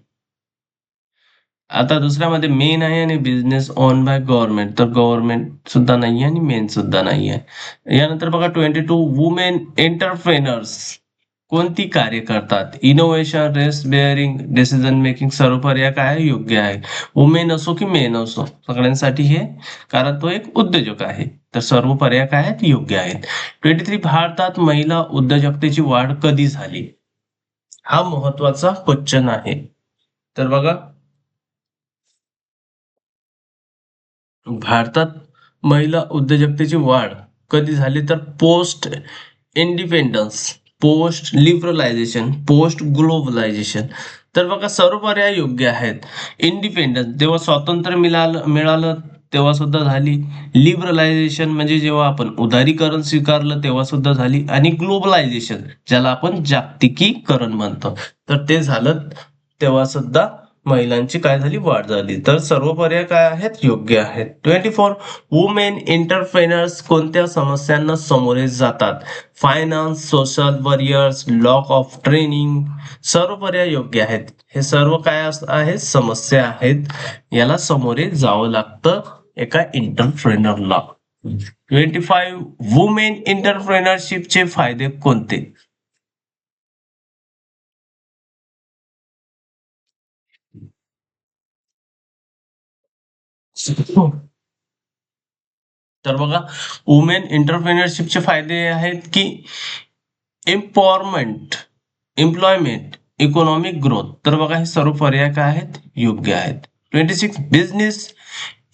आता दुसऱ्यामध्ये मेन आहे आणि बिझनेस ओन बाय गव्हर्नमेंट, तर गव्हर्नमेंट सुद्धा नाही आहे आणि मेन सुद्धा नाही आहे. यानंतर बघा 22 वुमेन एंटरप्रेनर्स कोणती कार्य करतात? Innovation, rest bearing, decision making, सर्व पर्याय काय योग्य आहे. वुमेन असो की मेन असो सगळ्यांसाठी हे, कारण तो एक उद्योजक आहे, तर सर्व पर्याय काय आहेत? योग्य आहेत. 23 भारतात महिला उद्योजकतेची वाढ कधी झाली? हा महत्वाचा क्वेश्चन आहे. तर बघा भारतात महिला उद्योजकतेची वाढ कधी झाली? तर post independence, post liberalisation, post globalisation, तर बघा सर्व पर्याय योग्य आहेत. इंडिपेंडन्स जेव्हा स्वातंत्र्य मिळालं तेव्हा सुद्धा झाली. लिबरलायझेशन म्हणजे जेव्हा आपण उदारीकरण स्वीकारलं तेव्हा सुद्धा झाली. आणि ग्लोबलायझेशन ज्याला आपण जागतिकीकरण म्हणतो, तर ते झालं तेव्हा सुद्धा महिलांची काय झाली, वाढ झाली. तर सर्व पर्याय काय आहेत, योग्य आहेत. 24 वुमेन एंटरप्रेनर्स कोणत्या समस्यांना सामोरे जातात? Finance, social barriers, lack of training. सर्व पर्याय योग्य आहेत. हे सर्व काय आहेत, समस्या आहेत. याला सामोरे जावं लागतं एका एंटरप्रेनरला. 25 वुमेन एंटरप्रेनरशिपचे फायदे कोणते? तर बघा, वुमेन एंटरप्रेन्योरशिपचे फायदे आहेत की एम्पॉवरमेंट, एम्प्लॉयमेंट, इकॉनॉमिक ग्रोथ. तर बघा, हे सर्व पर्याय काय आहेत, योग्य आहेत. 26 बिझनेस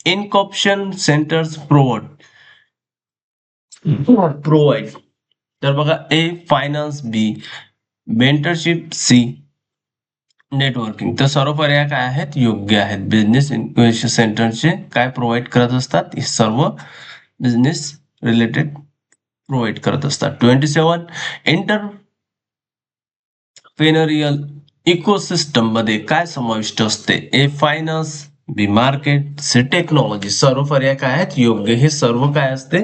इनकॉप्शन सेंटर्स प्रोवाइड. तर बघा, A finance, B mentorship, C networking. तर सर्व पर्याय काय आहेत, योग्य आहेत. बिझनेस इन्क्युबेशन सेंटरचे काय प्रोव्हाइड करत असतात, हे सर्व बिझनेस रिलेटेड प्रोव्हाइड करत असतात. 27 एंटरप्रेन्योरियल इकोसिस्टम मध्ये काय समाविष्ट असते? A finance, B market, C technology. सर्व पर्याय काय आहेत, योग्य. हे सर्व काय असते,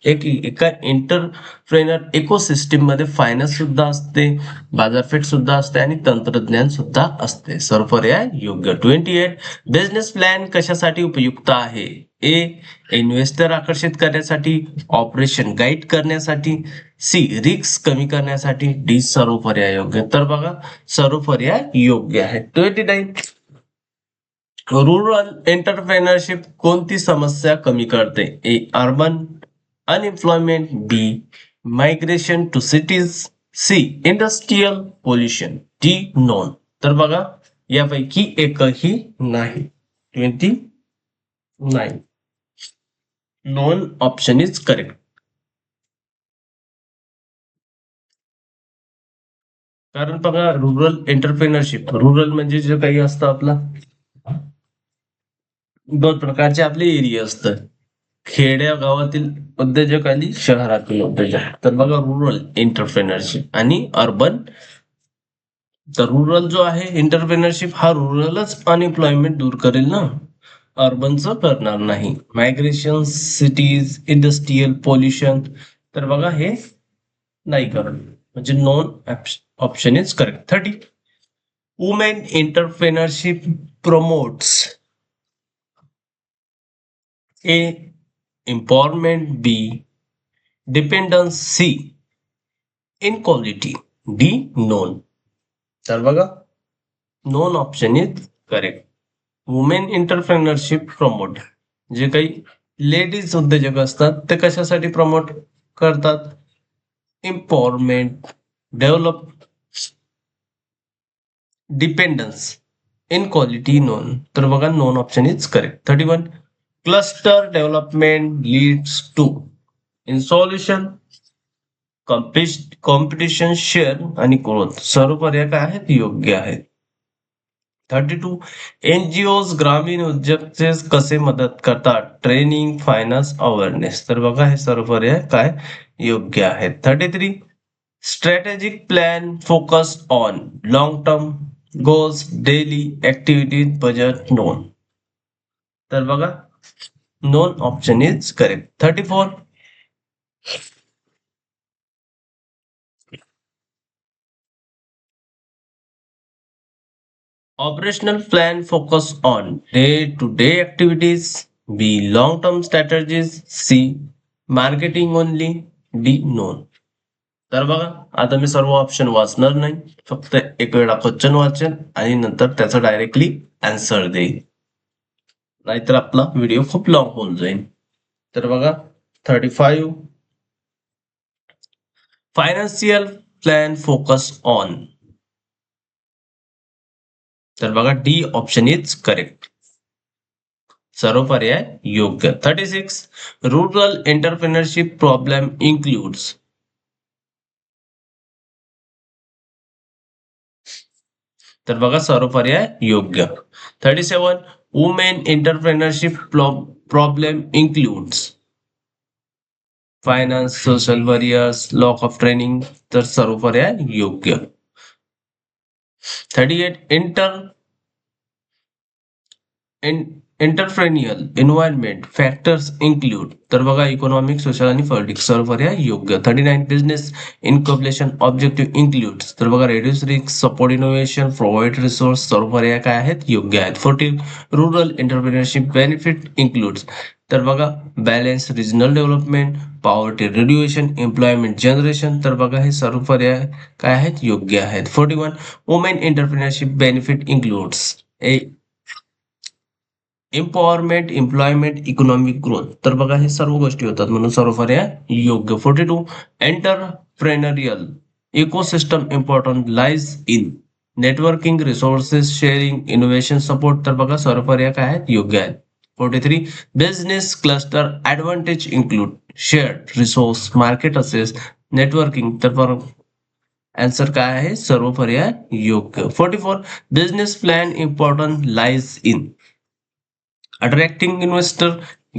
एका एंटरप्रेनर इकोसिस्टम मध्ये फायनान्स सुद्धा असते, बाजारपेठ सुद्धा असते आणि तंत्रज्ञान सुद्धा असते. सर्व पर्याय योग्य. 28 बिझनेस प्लॅन कशासाठी उपयुक्त आहे? ए इन्व्हेस्टर आकर्षित करण्यासाठी, ऑपरेशन गाईड करण्यासाठी, सी रिस्क कमी करण्यासाठी, डी सर्व पर्याय योग्य. तर बघा, सर्व पर्याय योग्य आहे. 29 रूरल एंटरप्रेनरशिप कोणती समस्या कमी करते? A urban unemployment, B migration to cities, C industrial pollution, D none. तर बघा, यापैकी एकही नाही. 29 नॉन ऑप्शन इज करेक्ट. कारण बघा, रुरल एंटरप्रेनरशिप, रुरल म्हणजे जे काही असतं आपला, दोन प्रकारचे आपले एरिया असतात. खेड्या गावातील उद्योजक आणि शहरातील उद्योजक. तर बघा, रुरल एंटरप्रेनरशिप आणि अर्बन. तर रुरल जो आहे एंटरप्रेनरशिप, हा रुरलच अनएम्प्लॉयमेंट दूर करेल ना, अर्बनचं करणार नाही. Migration, cities, industrial pollution. तर बघा, हे नाही करत, म्हणजे none option is correct. 30 women entrepreneurship promotes A empowerment, B dependence, C inequality, D known. तर बघा, none option is correct. Women entrepreneurship promote, जे काही लेडीज उद्योजक असतात ते कशासाठी प्रमोट करतात? Empowerment, develop, dependence, inequality, none. तर बघा, none option is correct. 31 cluster development leads to in solution, competition, share आणि ग्रोथ. सर्व पर्याय काय आहेत, योग्य आहेत. 32 एनजीओज ग्रामीण उद्योजकचे कसे मदत करतात? Training, finance, awareness. तर बघा, हे सर्व पर्याय काय योग्य आहेत. 33 strategic plan focus on long term goals, daily activities, budget, non. तर बघा, non option is correct. 34 operational plan focus on day-to-day activities, B long-term strategies, C marketing only, D known. तर बघा, आता मी सर्व ऑप्शन वाचणार नाही, फक्त एक वेळा क्वेश्चन वाचेन आणि नंतर त्याचा डायरेक्टली आन्सर देईल, नाहीतर आपला व्हिडिओ खूप लॉंग होऊन जाईल. तर बघा, 35 फायनान्शियल प्लॅन फोकस ऑन. तर बघा, डी ऑप्शन इज करेक्ट. सर्व पर्याय योग्य. 36 रूरल एंटरप्रेनरशिप प्रॉब्लेम इन्क्लूड्स. तर बघा, सर्व पर्याय योग्य. 37 women entrepreneurship problem includes finance, social barriers, lack of training. तर सर्व पर्याय योग्य. 38 एंटरप्रेन्युअल एन्व्हायरमेंट फॅक्टर्स इन्क्लूड तर बघा इकॉनॉमिक सोशल आणि पॉलिटिक्स सर्व पर्याय योग्य. 39 बिझनेस इन्कॉर्पोरेशन ऑब्जेक्टिव्ह इन्क्लूड्स तर बघा reduce risk support innovation provide resource सर्व पर्याय काय आहेत योग्य आहेत. 14 रुरल एंटरप्रिनरशिप बेनिफिट इन्क्लूड्स तर बघा balance regional development poverty reduction employment generation तर बघा हे सर्व पर्याय काय आहेत योग्य आहेत. 41 women entrepreneurship benefit includes empowerment employment economic growth तर बघा हे सर्व गोष्टी होतात म्हणून सर्व पर्याय योग्य. 42 entrepreneurial ecosystem important lies in networking resources sharing innovation support तर बघा सर्व पर्याय काय आहेत योग्य आहेत. 43 business cluster advantage include shared resource market access networking तर बघा आन्सर काय आहे सर्व पर्याय योग्य. 44 business plan important lies in attracting investor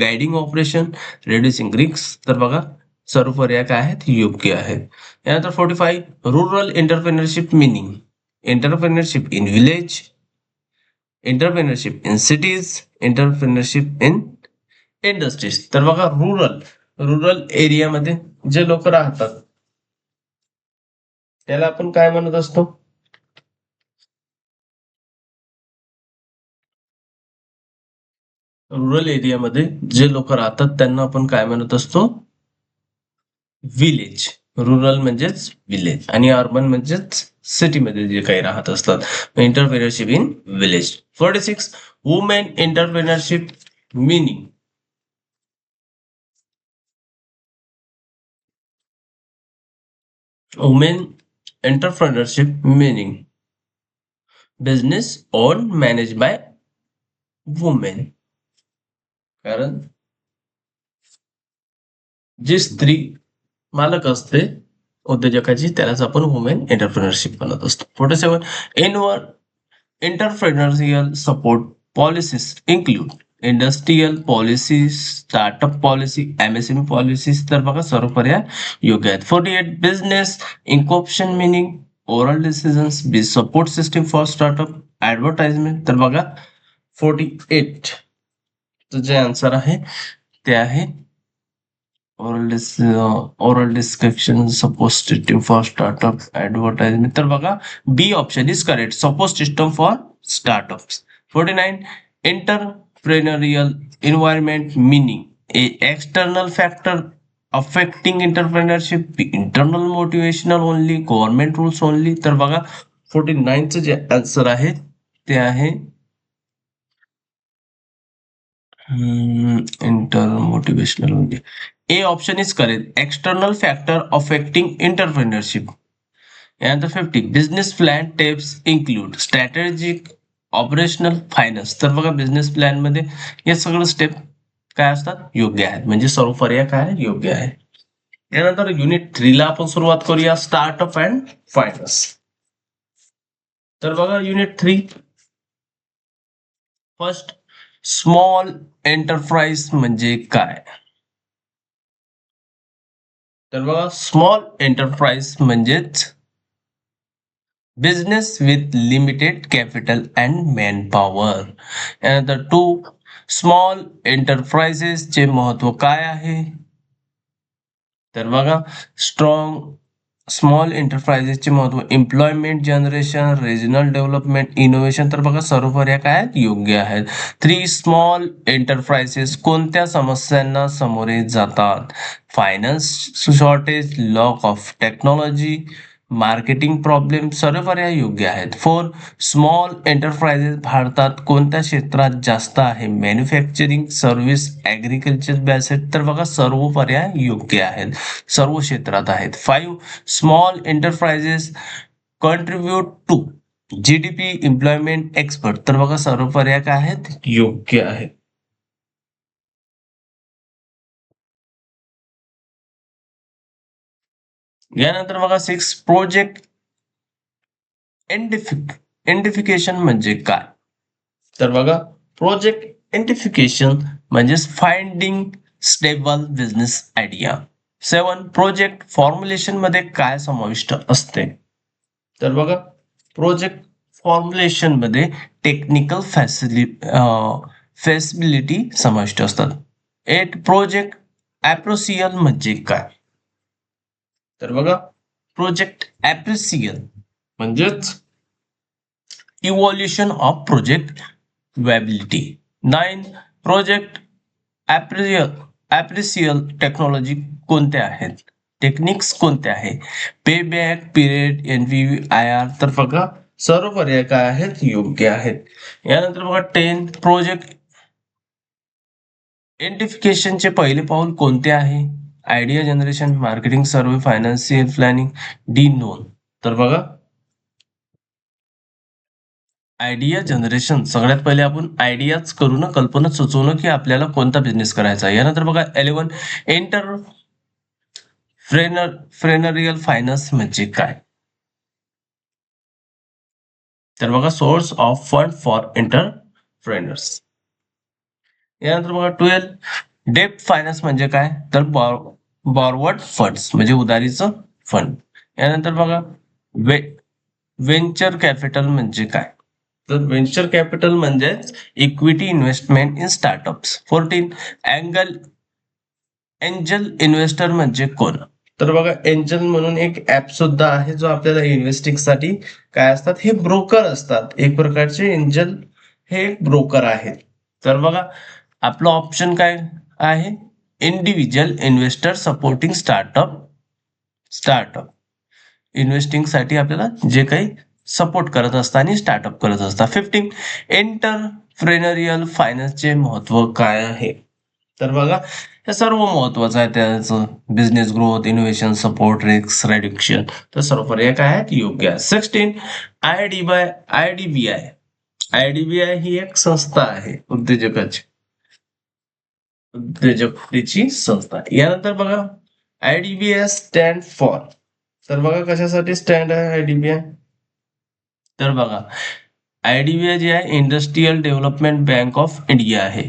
guiding operation reducing risk तर बघा सर्व पर्याय काय आहेत योग्य आहेत. यानंतर 45 rural entrepreneurship meaning entrepreneurship in village entrepreneurship in cities entrepreneurship in industries तर बघा रुरल एरियामध्ये जे लोक राहतात त्याला आपण काय म्हणत असतो रुरल एरियामध्ये जे लोक राहतात त्यांना आपण काय म्हणत असतो विलेज. रुरल म्हणजेच विलेज आणि अर्बन म्हणजेच सिटीमध्ये जे काही राहत असतात entrepreneurship in village. 46 women entrepreneurship meaning women entrepreneurship meaning business on manage by women कारण जी स्त्री मालक असते उद्योजकाची त्यालाच आपण वुमेन एंटरप्रेन्योरशिप म्हणत असतो. 47 entrepreneurial support policies include industrial policy startup policy MSME policies तर बघा सर्व पर्याय योग्य आहेत. 48 business incorporation meaning oral decisions B support system for startup advertisement तर बघा 48 जे आन्सर आहे ते आहे oral description support system for startup advertisement तर बघा B option is correct support system for startups. 49 entrepreneurial environment meaning A external factor affecting entrepreneurship internal motivational only government rules only तर बघा 49 जे आन्सर आहे ते आहे inter motivational only A option is correct external factor affecting entrepreneurship. यानंतर 50 business plan tips include strategic operational finance तर बघा business plan मध्ये हे सगळं स्टेप काय असतात योग्य आहेत म्हणजे सर्व पर्याय काय योग्य आहे. यानंतर युनिट 3 ला आपण सुरुवात करूया स्टार्टअप अँड फायनान्स तर बघा युनिट 3 फर्स्ट स्मॉल एंटरप्राइज म्हणजे काय तर बघा स्मॉल एंटरप्राइज म्हणजेच business with limited capital and man power. यानंतर 2 स्मॉल एंटरप्राइजेस चे महत्व काय आहे तर बघा स्मॉल एंटरप्राइजेसचे महत्व employment generation regional development innovation तर बघा सर्व पर्याय काय आहेत योग्य आहेत. 3 स्मॉल एंटरप्राइजेस कोणत्या समस्यांना सामोरे जातात finance shortage lock of technology marketing problem सर्व पर्याय योग्य आहेत. 4 स्मॉल एंटरप्राइजेस भारतात कोणत्या क्षेत्रात जास्त आहे मॅन्युफॅक्चरिंग सर्व्हिस ऍग्रिकल्चर बेसिड तर बघा सर्व पर्याय योग्य आहेत सर्व क्षेत्रात आहेत. 5 small enterprises contribute to GDP employment expert तर बघा सर्व पर्याय काय आहेत योग्य आहेत. यानंतर बघा 6 प्रोजेक्ट एंटिफिकेशन म्हणजे काय तर बघा प्रोजेक्ट एंटिफिकेशन म्हणजे finding stable business idea. 7 project formulation मध्ये काय समाविष्ट असते तर बघा प्रोजेक्ट फॉर्म्युलेशन मध्ये टेक्निकल फेसिबिलिटी समाविष्ट असतात. 8 प्रोजेक्ट ॲप्रोसियल म्हणजे काय? तर बघा, प्रोजेक्ट ॲप्रिसियल म्हणजेच evolution of project viability. 9 project appraisal technology कोणत्या आहेत? टेक्निक्स कोणत्या आहे? Pay back period, NVV, I R. तर बघा सर्व पर्याय काय आहेत? योग्य आहेत. यानंतर बघा 10 प्रोजेक्ट आयडेंटिफिकेशनचे पहिले पाऊल कोणते आहे? Idea generation, marketing, survey, financial planning, D none. तर बघा आयडिया जनरेशन, सगळ्यात पहिले आपण आयडियाच करू ना, कल्पना सुचवणं की आपल्याला कोणता बिझनेस करायचा आहे. यानंतर बघा 11 फ्रेनरियल फायनान्स म्हणजे काय? तर बघा source of fund for entrepreneurs. यानंतर बघा 12 डेप्ट फायनान्स म्हणजे काय? तर बॉरवर्ड फंड्स म्हणजे उधारीचं फंड. यानंतर बघा व्हेंचर कॅपिटल म्हणजे काय? तर व्हेंचर कॅपिटल म्हणजे equity investment in startups. 14 angel investor म्हणजे कोण? तर बघा एंजल म्हणून एक ऍप सुद्धा आहे जो आपल्याला इन्व्हेस्टिंग साठी काय असतात, हे ब्रोकर असतात. एक प्रकारचे एंजल हे एक ब्रोकर आहेत. तर बघा आपलं ऑप्शन काय आहे? Individual investor supporting startup investing साठी आपल्याला जे काही सपोर्ट करत असतात आणि स्टार्टअप करत असतात. 15 एंटरप्रेनरियल फायनान्सचे महत्व काय आहे? तर बघा हे सर्व महत्वाचं आहे त्याचं. Business growth, innovation, support, risk reduction. तर सर्व पर्याय काय आहेत? योग्य आहे. 16 आयडीबीआय. आयडीबीआय ही एक संस्था आहे उद्योजकतेची संस्था. यानंतर बघा आयडीबीआय स्टँड फॉर. तर बघा कशासाठी स्टँड आहे आयडीबीआय? तर बघा आयडीबीआय जे आहे industrial development bank of India आहे.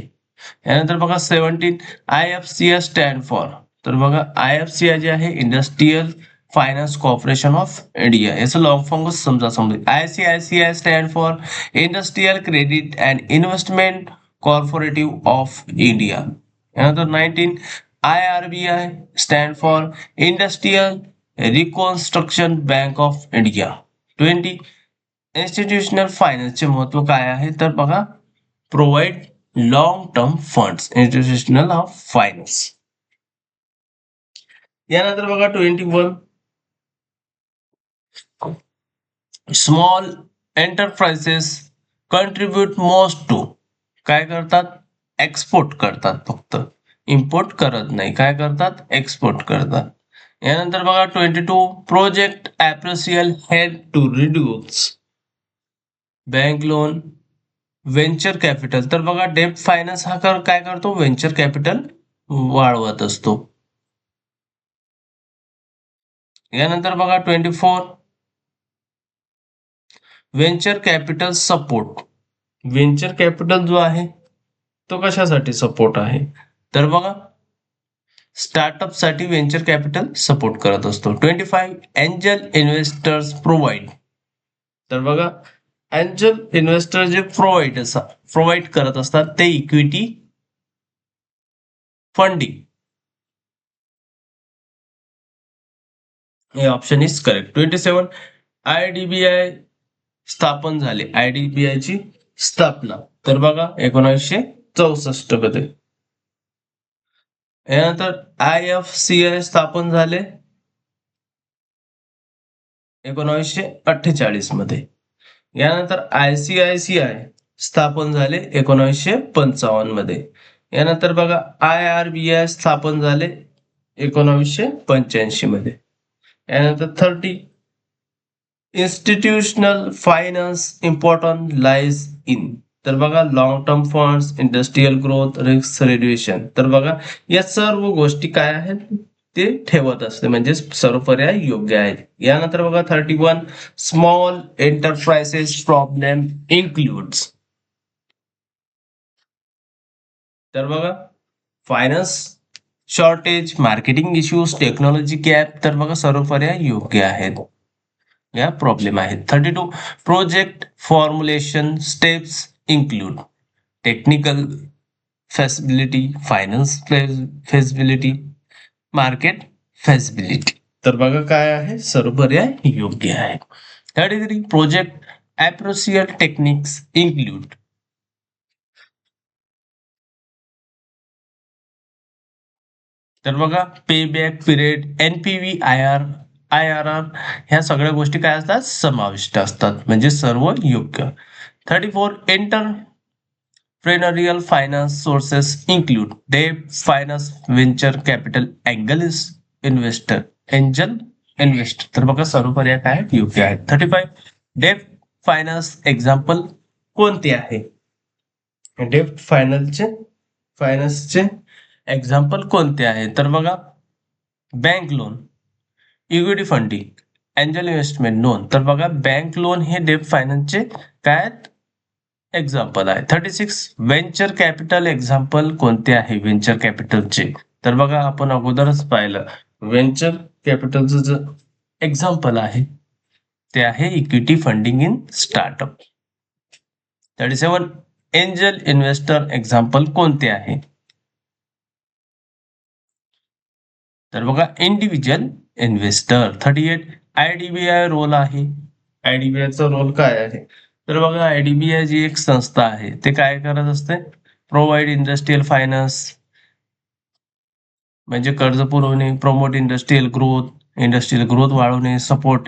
यानंतर बघा 17 आयएफसीआय स्टँड फॉर. तर बघा आयएफसीआय जे आहे industrial finance corporation of India. याचं लॉंग फॉर्म समजा. ICICI stand for industrial credit and investment corporative of India. यानंतर 19 IRBI stand for industrial reconstruction bank of India. 20 institutional फायनान्सचे महत्व काय आहे? तर बघा provide long term funds, institutional of finance. यानंतर बघा 21 small enterprises contribute most to. काय करतात? एक्सपोर्ट करतात. फक्त इम्पोर्ट करत नाही. काय करतात? एक्सपोर्ट करतात. यानंतर बघा 22 project appraisal help to reduce bank loan, venture capital. तर बघा डेप्ट फायनान्स हा काय करतो? व्हेंचर कॅपिटल वाढवत असतो. यानंतर बघा 24 venture capital support. Venture capital जो आहे तो कशासाठी सपोर्ट आहे? तर बघा स्टार्टअप साठी व्हेंचर कॅपिटल सपोर्ट करत असतो. 25 एंजल इन्व्हेस्टर्स प्रोव्हाइड. तर बघा एंजल इन्व्हेस्टर जे प्रोव्हाइड करत असतात ते इक्विटी फंडिंग. हे ऑप्शन इज करेक्ट. 27 आयडीबीआय स्थापन झाले. आयडीबीआय ची स्थापना तर बघा 1964 मध्ये. यानंतर आयएफसीआय स्थापन झाले 1948 मध्ये. यानंतर आयसीआयसीआय स्थापन झाले 1955 मध्ये. यानंतर बघा आयआरबीआय स्थापन झाले 1985 मध्ये. यानंतर 30 institutional finance important lies in. तर बघा long term funds, industrial growth, risk reduction. तर बघा या सर्व गोष्टी काय आहेत ते ठेवत असते, म्हणजे सर्व पर्याय योग्य आहेत. यानंतर बघा 31 स्मॉल एंटरप्राइजेस प्रॉब्लेम इन्क्लुड्स. तर बघा finance shortage, marketing issues, technology gap. तर बघा सर्व पर्याय योग्य आहेत. या प्रॉब्लेम आहेत. 32 project formulation steps include. Technical feasibility, finance feasibility, market feasibility. तर बघा काय आहे, सर्व पर्याय योग्य आहे. Category project appreciate techniques include. तर बघा pay back period, NPV, I R R ह्या सगळ्या गोष्टी काय असतात, समाविष्ट असतात, म्हणजे सर्व योग्य. 34 entrepreneurial finance sources include debt finance, venture capital, angel investor. तर बघा सर्व पर्याय काय योग्य आहेत. 35 डेब्ट फायनान्स एक्झाम्पल कोणते आहे. डेब्ट फायनान्सचे एक्झाम्पल कोणते आहे. तर बघा bank loan, equity funding, angel investment loan. तर बघा बँक लोन हे डेब्ट फायनान्सचे काय एक्झाम्पल आहे. 36 व्हेंचर कॅपिटल एक्झाम्पल कोणते आहे व्हेंचर कॅपिटलचे. तर बघा आपण अगोदरच पाहिलं व्हेंचर कॅपिटलचं जे एक्झाम्पल आहे ते आहे equity funding in startup. 37 angel investor example कोणते आहे. तर बघा इंडिव्हिज्युअल इन्व्हेस्टर. 38 आयडीबीआय रोल आहे. आयडीबीआयचा रोल काय आहे. तर बघा आयडीबीआय जी एक संस्था आहे ते काय करत असते, प्रोव्हाइड इंडस्ट्रियल फायनान्स म्हणजे कर्ज पुरवणे, प्रमोट इंडस्ट्रियल ग्रोथ वाढवणे, सपोर्ट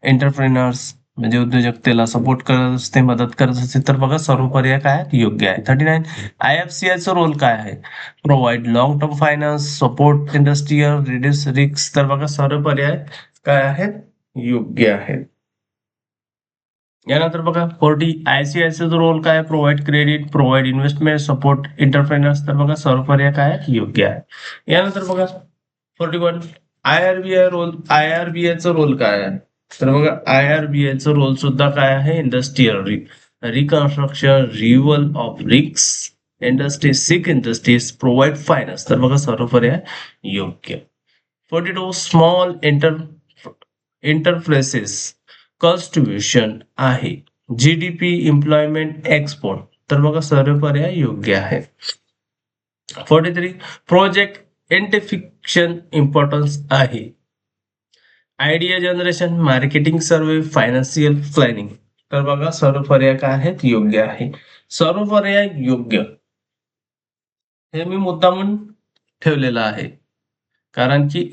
एंटरप्रेनर्स म्हणजे उद्योजकतेला सपोर्ट करत असते, मदत करत असते. तर बघा सर्व पर्याय काय योग्य आहे. 39 आयएफसीआयचा रोल काय आहे, provide long term finance, support industrial, reduce risk. तर बघा सर्व पर्याय काय आहेत योग्य आहेत. यानंतर बघा 40 आयसीआयसीचा रोल काय, provide credit, provide investment, support entrepreneurs. तर बघा सर्व पर्याय काय योग्य आहे. यानंतर बघा 41 आयआरबीआयचा रोल काय आहे. तर बघा आयआरबीआयचा रोल सुद्धा काय आहे, industrial reconstruction, revival of risk, industries provide finance. तर बघा सर्व पर्याय योग्य. 42 स्मॉल एंटरप्राइसेस कॉन्ट्रीब्युशन आहे, जीडीपी, एम्प्लॉयमेंट, एक्सपोर्ट. तर बघा सर्व पर्याय योग्य आहे. 43 प्रोजेक्ट आयडेंटिफिकेशन इम्पॉर्टन्स आहे, idea generation, marketing survey, financial planning. तर बघा सर्व पर्याय काय आहेत योग्य आहे. सर्व पर्याय योग्य हे मी मुद्दामून ठेवलेलं आहे, कारण की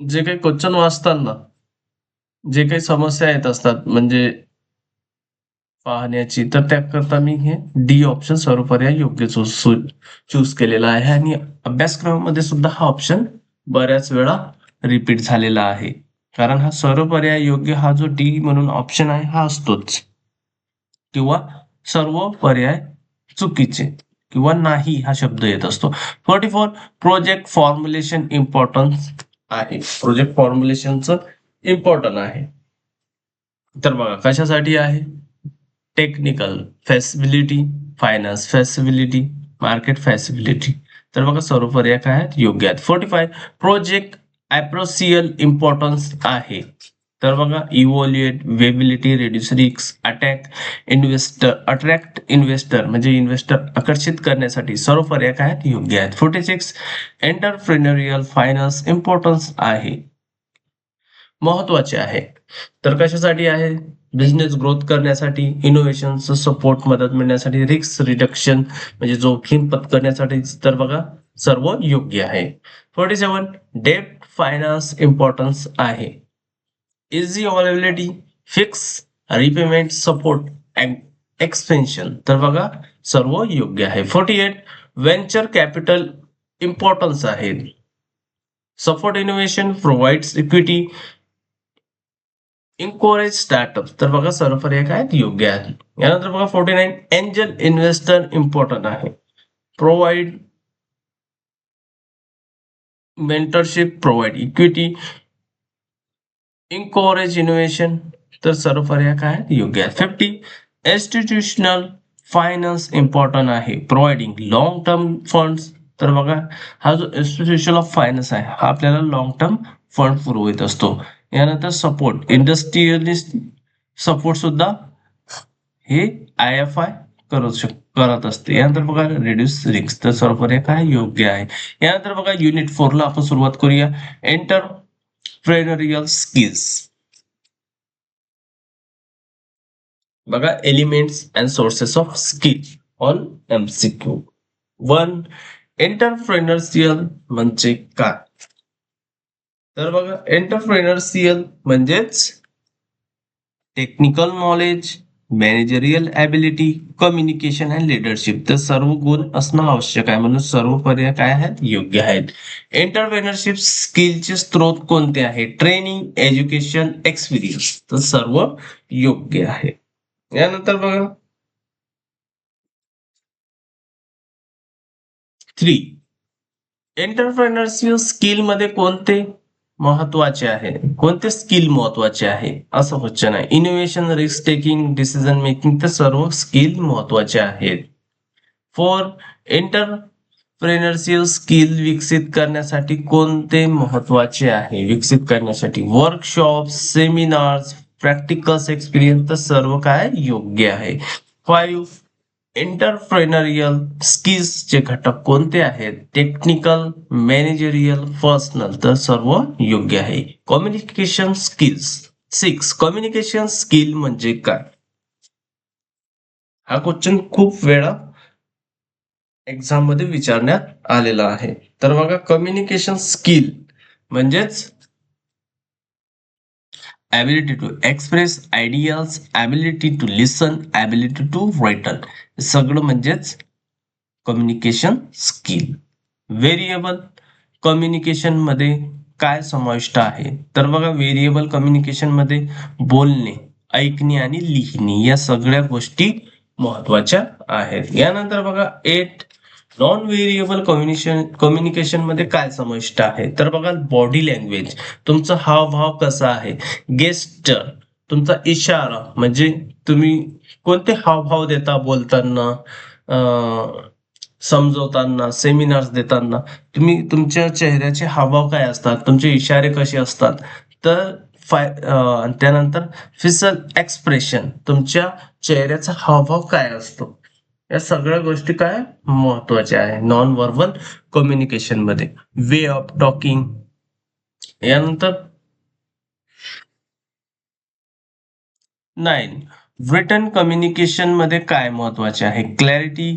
जे काही क्वेश्चन वाचताना जे काही समस्या येत असतात म्हणजे पाहण्याची, तर त्याकरता मी हे डी ऑप्शन सर्व पर्याय योग्य चूज केलेला आहे. आणि अभ्यासक्रमामध्ये सुद्धा हा ऑप्शन बऱ्याच वेळा रिपीट झालेला आहे, कारण हा सर्व पर्याय योग्य हा जो डी म्हणून ऑप्शन आहे हा असतोच, किंवा सर्व पर्याय चुकीचे किंवा नाही हा शब्द येत असतो. 44 प्रोजेक्ट फॉर्म्युलेशन इम्पॉर्टन्स आहे, प्रोजेक्ट फॉर्म्युलेशनचं इम्पॉर्टंट आहे. तर बघा कशासाठी आहे, टेक्निकल फॅसिबिलिटी, फायनान्स फॅसिबिलिटी, मार्केट फॅसिबिलिटी. तर बघा सर्व पर्याय काय आहेत योग्य आहेत. 45 प्रोजेक्ट अप्रोसियल इम्पॉर्टन्स आहे. तर बघा evaluate, viability, reduce risk, attract investor म्हणजे इन्व्हेस्टर आकर्षित करण्यासाठी. सर्व पर्याय काय आहेत योग्य आहेत. 46 एंटरप्रेन्युरियल फायनान्स इम्पॉर्टन्स आहे, महत्वाचे आहे. तर कशासाठी आहे, बिझनेस ग्रोथ करण्यासाठी, इनोव्हेशनचं सपोर्ट मदत मिळण्यासाठी, रिस्क रिडक्शन म्हणजे जोखीम पत्करण्यासाठी. तर बघा सर्व योग्य आहे. 47 डेब्ट फायनान्स इम्पॉर्टन्स आहे, easy availability, fix repayment, support expansion. तर बघा सर्व योग्य आहे. 48 व्हेंचर कॅपिटल इम्पॉर्टन्स आहे, support innovation, provides equity, encourage startup. तर बघा सर्व पर्याय काय योग्य आहेत. यानंतर बघा 49 एंजल इन्व्हेस्टर इम्पॉर्टंट आहे, provide mentorship, provide equity, encourage innovation. तर सर्व पर्याय काय योग्य आहेत. 50 इन्स्टिट्यूशनल फायनान्स इम्पॉर्टंट आहे, प्रोव्हाइडिंग लॉंग टर्म फंड्स. तर बघा हा जो इन्स्टिट्यूशन ऑफ फायनान्स आहे हा आपल्याला लॉंग टर्म फंड पुरवित असतो. यानंतर सपोर्ट इंडस्ट्रियलिस्ट सपोर्ट सुद्धा हे IFI करत असते. यानंतर बघा रिड्यूस रिस्क, तर सर्व पर्याय काय योग्य आहे. यानंतर बघा युनिट 4 ला आपण सुरुवात करूया. Entrepreneurial skills. बघा elements and sources of skill on MCQ. 1. Entrepreneurial म्हणजे काय? तर बघा एंटरप्रेन्योरियल म्हणजेच technical knowledge, managerial ability, communication and leadership, तर सर्व गुण असणं आवश्यक आहे. म्हणून सर्व पर्याय काय आहेत योग्य आहेत. एंटरप्रेन्योरशिप स्किलचे स्रोत कोणते आहेत? ट्रेनिंग, एज्युकेशन, एक्सपिरियन्स, तर सर्व योग्य आहे. यानंतर बघा 3. एंटरप्रेन्योरशिप स्किल मध्ये कोणते महत्वाचे आहे? कोणते स्किल महत्वाचे आहे असं क्वेश्चन आहे. Innovation, risk taking, decision making, तर सर्व स्किल महत्वाचे आहेत. 4. एंटरप्रेन्योरशिप स्किल विकसित करण्यासाठी कोणते महत्वाचे आहे? विकसित करण्यासाठी वर्कशॉप, सेमिनार्स, प्रॅक्टिकल्स एक्सपिरियन्स, तर सर्व काय योग्य आहे. 5. एंटरप्रेन्योरियल स्किल्सचे घटक कोणते आहेत? टेक्निकल, मॅनेजरियल, पर्सनल, तर सर्व योग्य आहे. Communication skills. 6. कम्युनिकेशन स्किल म्हणजे काय? हा क्वेश्चन खूप वेळा एक्झाम मध्ये विचारण्यात आलेला आहे. तर बघा कम्युनिकेशन स्किल म्हणजेच ability to express ideas, ability to listen, ability to written, सगळं म्हणजेच कम्युनिकेशन स्किल. व्हेरिएबल कम्युनिकेशन मध्ये काय समाविष्ट आहे? तर बघा व्हेरिएबल कम्युनिकेशन मध्ये बोलणे, ऐकणे आणि लिहिणे या सगळ्या गोष्टी महत्वाच्या आहेत. यानंतर बघा 8. नॉन व्हेरिएबल कम्युनिकेशन मध्ये काय समाविष्ट आहे? तर बघा बॉडी लँग्वेज, तुमचा हावभाव कसा आहे, गेस्टर, तुमचा इशारा म्हणजे तुम्ही कोणते हावभाव देता बोलताना, समजवताना, सेमिनार्स देताना, तुम्ही तुमच्या चेहऱ्याचे हावभाव काय असतात, तुमचे इशारे कसे असतात. तर त्यानंतर फेशियल एक्सप्रेशन, तुमच्या चेहऱ्याचा हावभाव काय असतो. या सगळ्या गोष्टी काय महत्वाच्या आहे नॉन व्हर्बल कम्युनिकेशन मध्ये. Way of talking. यानंतर 9. रिटन कम्युनिकेशन मध्ये काय महत्वाचे आहे? क्लॅरिटी,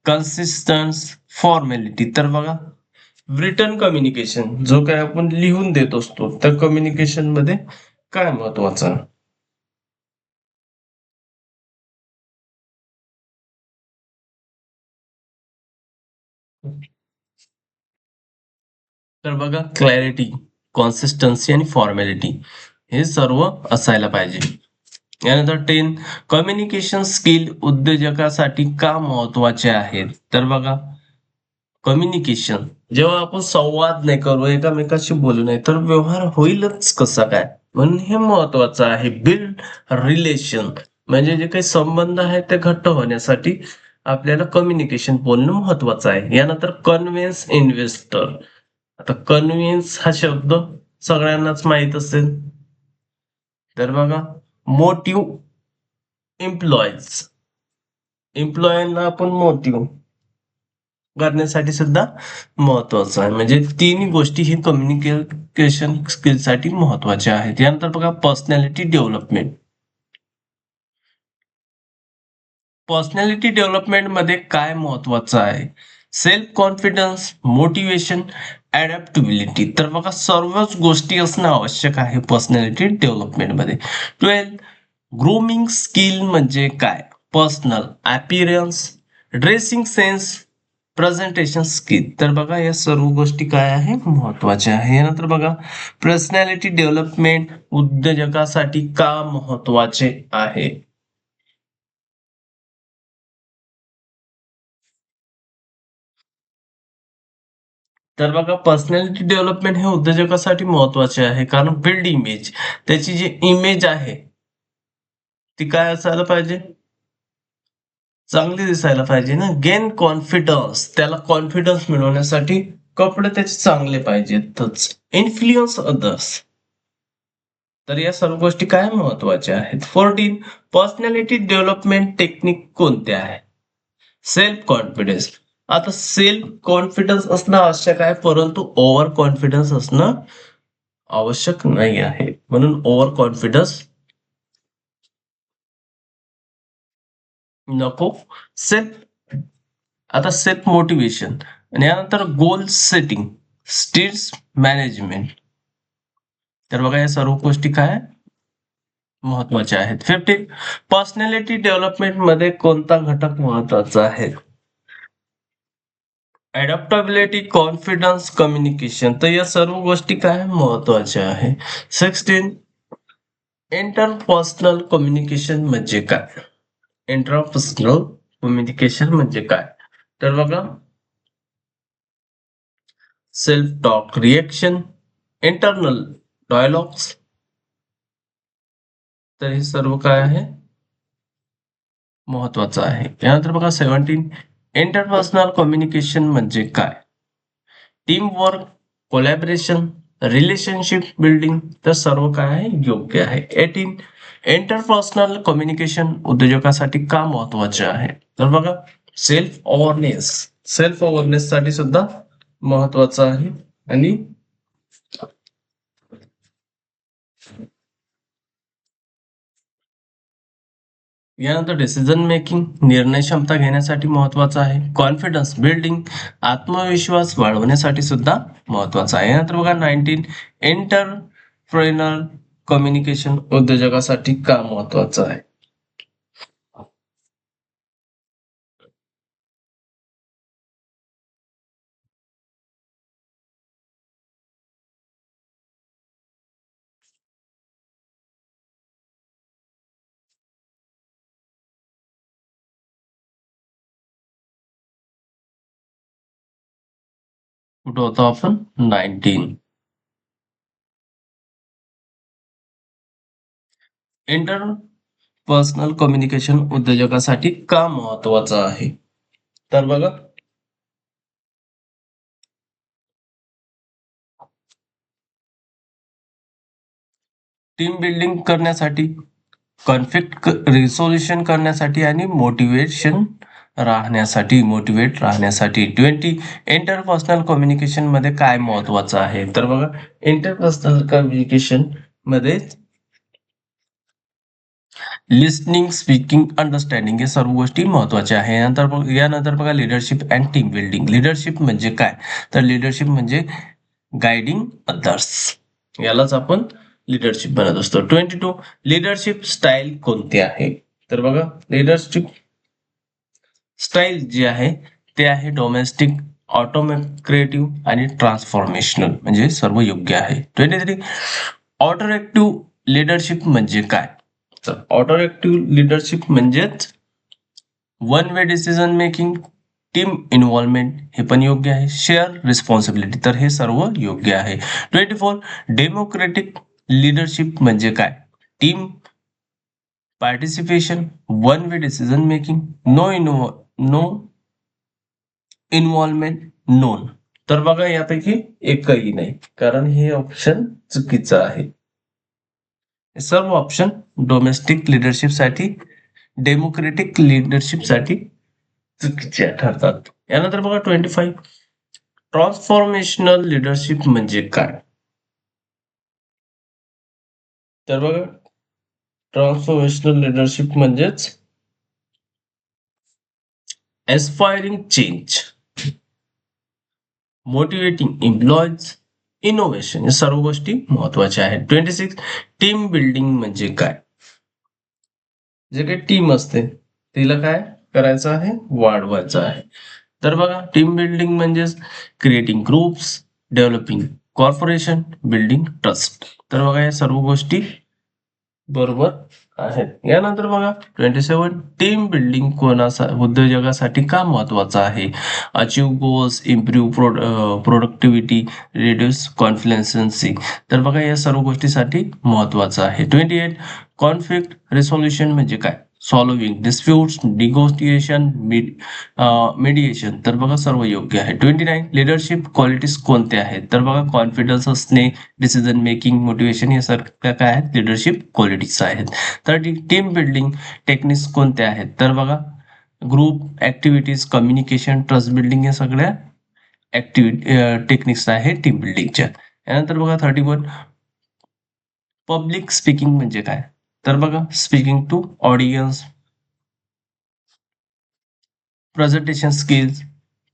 कन्सिस्टन्स, फॉर्मॅलिटी, तर बघा रिटन कम्युनिकेशन जो काय आपण लिहून देत असतो त्या कम्युनिकेशन मध्ये काय महत्वाचं? तर बघा क्लॅरिटी, कॉन्सिस्टन्सी आणि फॉर्मॅलिटी हे सर्व असायला पाहिजे. यानंतर 10. कम्युनिकेशन स्किल उद्योजकासाठी का महत्वाचे आहेत? तर बघा कम्युनिकेशन जेव्हा आपण संवाद नाही करू, एकामेकाशी बोलू नाही, तर व्यवहार होईलच कसा काय? म्हणून हे महत्वाचं आहे. बिल्ड रिलेशन म्हणजे जे काही संबंध आहेत ते घट्ट होण्यासाठी आपल्याला कम्युनिकेशन बोलणं महत्वाचं आहे. यानंतर कन्व्हिन्स इन्व्हेस्टर. आता कन्व्हिन्स हा शब्द सगळ्यांनाच माहित असेल. तर बघा मोटिव्ह एम्प्लॉईज, एम्प्लॉयना आपण मोटिव्ह करण्यासाठी सुद्धा महत्वाचं आहे. म्हणजे तिन्ही गोष्टी ही कम्युनिकेशन स्किल साठी महत्वाच्या आहेत. यानंतर बघा पर्सनॅलिटी डेव्हलपमेंट. पर्सनॅलिटी डेव्हलपमेंट मध्ये काय महत्वाचं आहे? सेल्फ कॉन्फिडन्स, मोटिवेशन, अडॅप्टेबिलिटी, तर बघा सर्वच गोष्टी असणं आवश्यक आहे पर्सनॅलिटी डेव्हलपमेंट मध्ये. 12. ग्रूमिंग स्किल म्हणजे काय? Personal appearance, dressing sense, presentation skill, तर बघा या सर्व गोष्टी काय आहे महत्वाच्या आहे. यानंतर बघा पर्सनॅलिटी डेव्हलपमेंट उद्योजकासाठी का महत्वाचे आहे? तर बघा पर्सनॅलिटी डेव्हलपमेंट हे उद्योजकासाठी महत्वाचे आहे, कारण बिल्ड इमेज, त्याची जी इमेज आहे ती काय असायला पाहिजे? चांगली दिसायला पाहिजे ना. गेन कॉन्फिडन्स, त्याला कॉन्फिडन्स मिळवण्यासाठी कपडे त्याचे चांगले पाहिजेतच. इन्फ्लुएन्स अदर्स, तर या सर्व गोष्टी काय महत्वाच्या आहेत. 14 पर्सनॅलिटी डेव्हलपमेंट टेक्निक कोणत्या आहे. Self confidence. आता सेल्फ कॉन्फिडन्स असणं आवश्यक आहे, परंतु ओव्हर कॉन्फिडन्स असणं आवश्यक नाही आहे. म्हणून ओव्हर कॉन्फिडन्स नको. सेल्फ आता सेल्फ मोटिवेशन आणि यानंतर गोल सेटिंग, स्ट्रेस मॅनेजमेंट. तर बघा या सर्व गोष्टी काय महत्वाच्या आहेत. 15 पर्सनॅलिटी डेव्हलपमेंट मध्ये कोणता घटक महत्वाचा आहे. Adaptability, confidence, communication. तर या सर्व गोष्टी काय महत्वाच्या आहे. 16 इंटरपर्सनल कम्युनिकेशन म्हणजे काय. इंटरपर्सनल कम्युनिकेशन म्हणजे काय. तर बघा self talk, reaction, internal dialogues. तर हे सर्व काय आहे महत्वाचं आहे. यानंतर बघा 17 इंटरपर्सनल कम्युनिकेशन म्हणजे काय. Team work, collaboration, relationship building. तर सर्व काय आहे योग्य आहे. 18 इंटरपर्सनल कम्युनिकेशन उद्योजकासाठी का महत्वाचे आहे. तर बघा सेल्फ अवेअरनेस, सेल्फ अवेअरनेस साठी सुद्धा महत्वाचं आहे. आणि यानंतर डिसिजन मेकिंग, निर्णय क्षमता घेण्यासाठी महत्वाचं आहे. कॉन्फिडन्स बिल्डिंग, आत्मविश्वास वाढवण्यासाठी सुद्धा महत्वाचा आहे. यानंतर बघा 19 एंटरप्रेनर कम्युनिकेशन उद्योजकासाठी का महत्वाचं आहे. कुठं होतो आपण 19 इंटरपर्सनल कम्युनिकेशन उद्योजकासाठी का महत्वाचं आहे. तर बघा टीम बिल्डिंग करण्यासाठी, कॉन्फ्लिक्ट रिसोल्युशन करण्यासाठी आणि मोटिवेट राहण्यासाठी. 20 इंटरपर्सनल कम्युनिकेशन मध्ये काय महत्वाचं आहे. तर बघा इंटरपर्सनल कम्युनिकेशन मध्ये लिस्निंग, स्पीकिंग, अंडरस्टँडिंग या सर्व गोष्टी महत्वाच्या आहे. यानंतर बघा leadership and team building. Leadership म्हणजे काय. तर लिडरशिप म्हणजे गायडिंग अदर्स, यालाच आपण लिडरशिप बनत असतो. 22 लिडरशिप स्टाईल कोणती आहे. तर बघा लिडरशिप स्टाईल जे आहे ते आहे डोमेस्टिक, ऑटोक्रेटिव्ह आणि ट्रान्सफॉर्मेशनल, म्हणजे सर्व योग्य आहे. 23 ऑटोरेक्टिव्ह लिडरशिप म्हणजे काय. तर ऑटोरेक्टिव्ह लिडरशिप म्हणजेच one way decision making, team involvement हे पण योग्य आहे. शेअर रिस्पॉन्सिबिलिटी, तर हे सर्व योग्य आहे. 24 डेमोक्रेटिक लिडरशिप म्हणजे काय. Team participation, one way decision making, no involvement, none. तर बघा यापैकी एकही नाही, कारण हे ऑप्शन चुकीचं आहे. सर्व ऑप्शन डोमेस्टिक लिडरशिप साठी, डेमोक्रेटिक लिडरशिप साठी चुकीचे ठरतात. यानंतर बघा 25 ट्रान्सफॉर्मेशनल लिडरशिप म्हणजे काय. तर बघा ट्रान्सफॉर्मेशनल लिडरशिप म्हणजेच aspiring change, motivating employees, innovation या सर्व गोष्टी महत्वाच्या आहेत. 26 टीम बिल्डिंग म्हणजे काय. जे काही टीम असते तिला काय करायचं आहे, वाढवायचं आहे. तर बघा टीम बिल्डिंग म्हणजेच creating groups, developing corporation, building trust. तर बघा या सर्व गोष्टी बरोबर आहेत. यानंतर बघा 27 टीम बिल्डिंग उद्योजकासाठी का महत्वाचं आहे. Achieve goals, improve productivity, reduce conflicts. तर बघा या सर्व गोष्टीसाठी महत्वाचं आहे. 28 कॉन्फ्लिक्ट रिसोल्युशन म्हणजे काय. Solving disputes, negotiation, mediation. तर बघा सर्व योग्य आहे. 29 लिडरशिप क्वालिटीज कोणत्या आहेत? तर बघा कॉन्फिडन्स असणे, डिसिजन मेकिंग, मोटिवेशन या सारख्या काय आहेत लिडरशिप क्वालिटीज आहेत. 30 टीम बिल्डिंग टेक्निक्स कोणत्या आहेत? तर बघा group activities, communication, trust building या सगळ्या टेक्निक्स आहेत टीम बिल्डिंगच्या. यानंतर बघा 31 पब्लिक स्पीकिंग म्हणजे काय? तर बघा speaking to audience, presentation skills,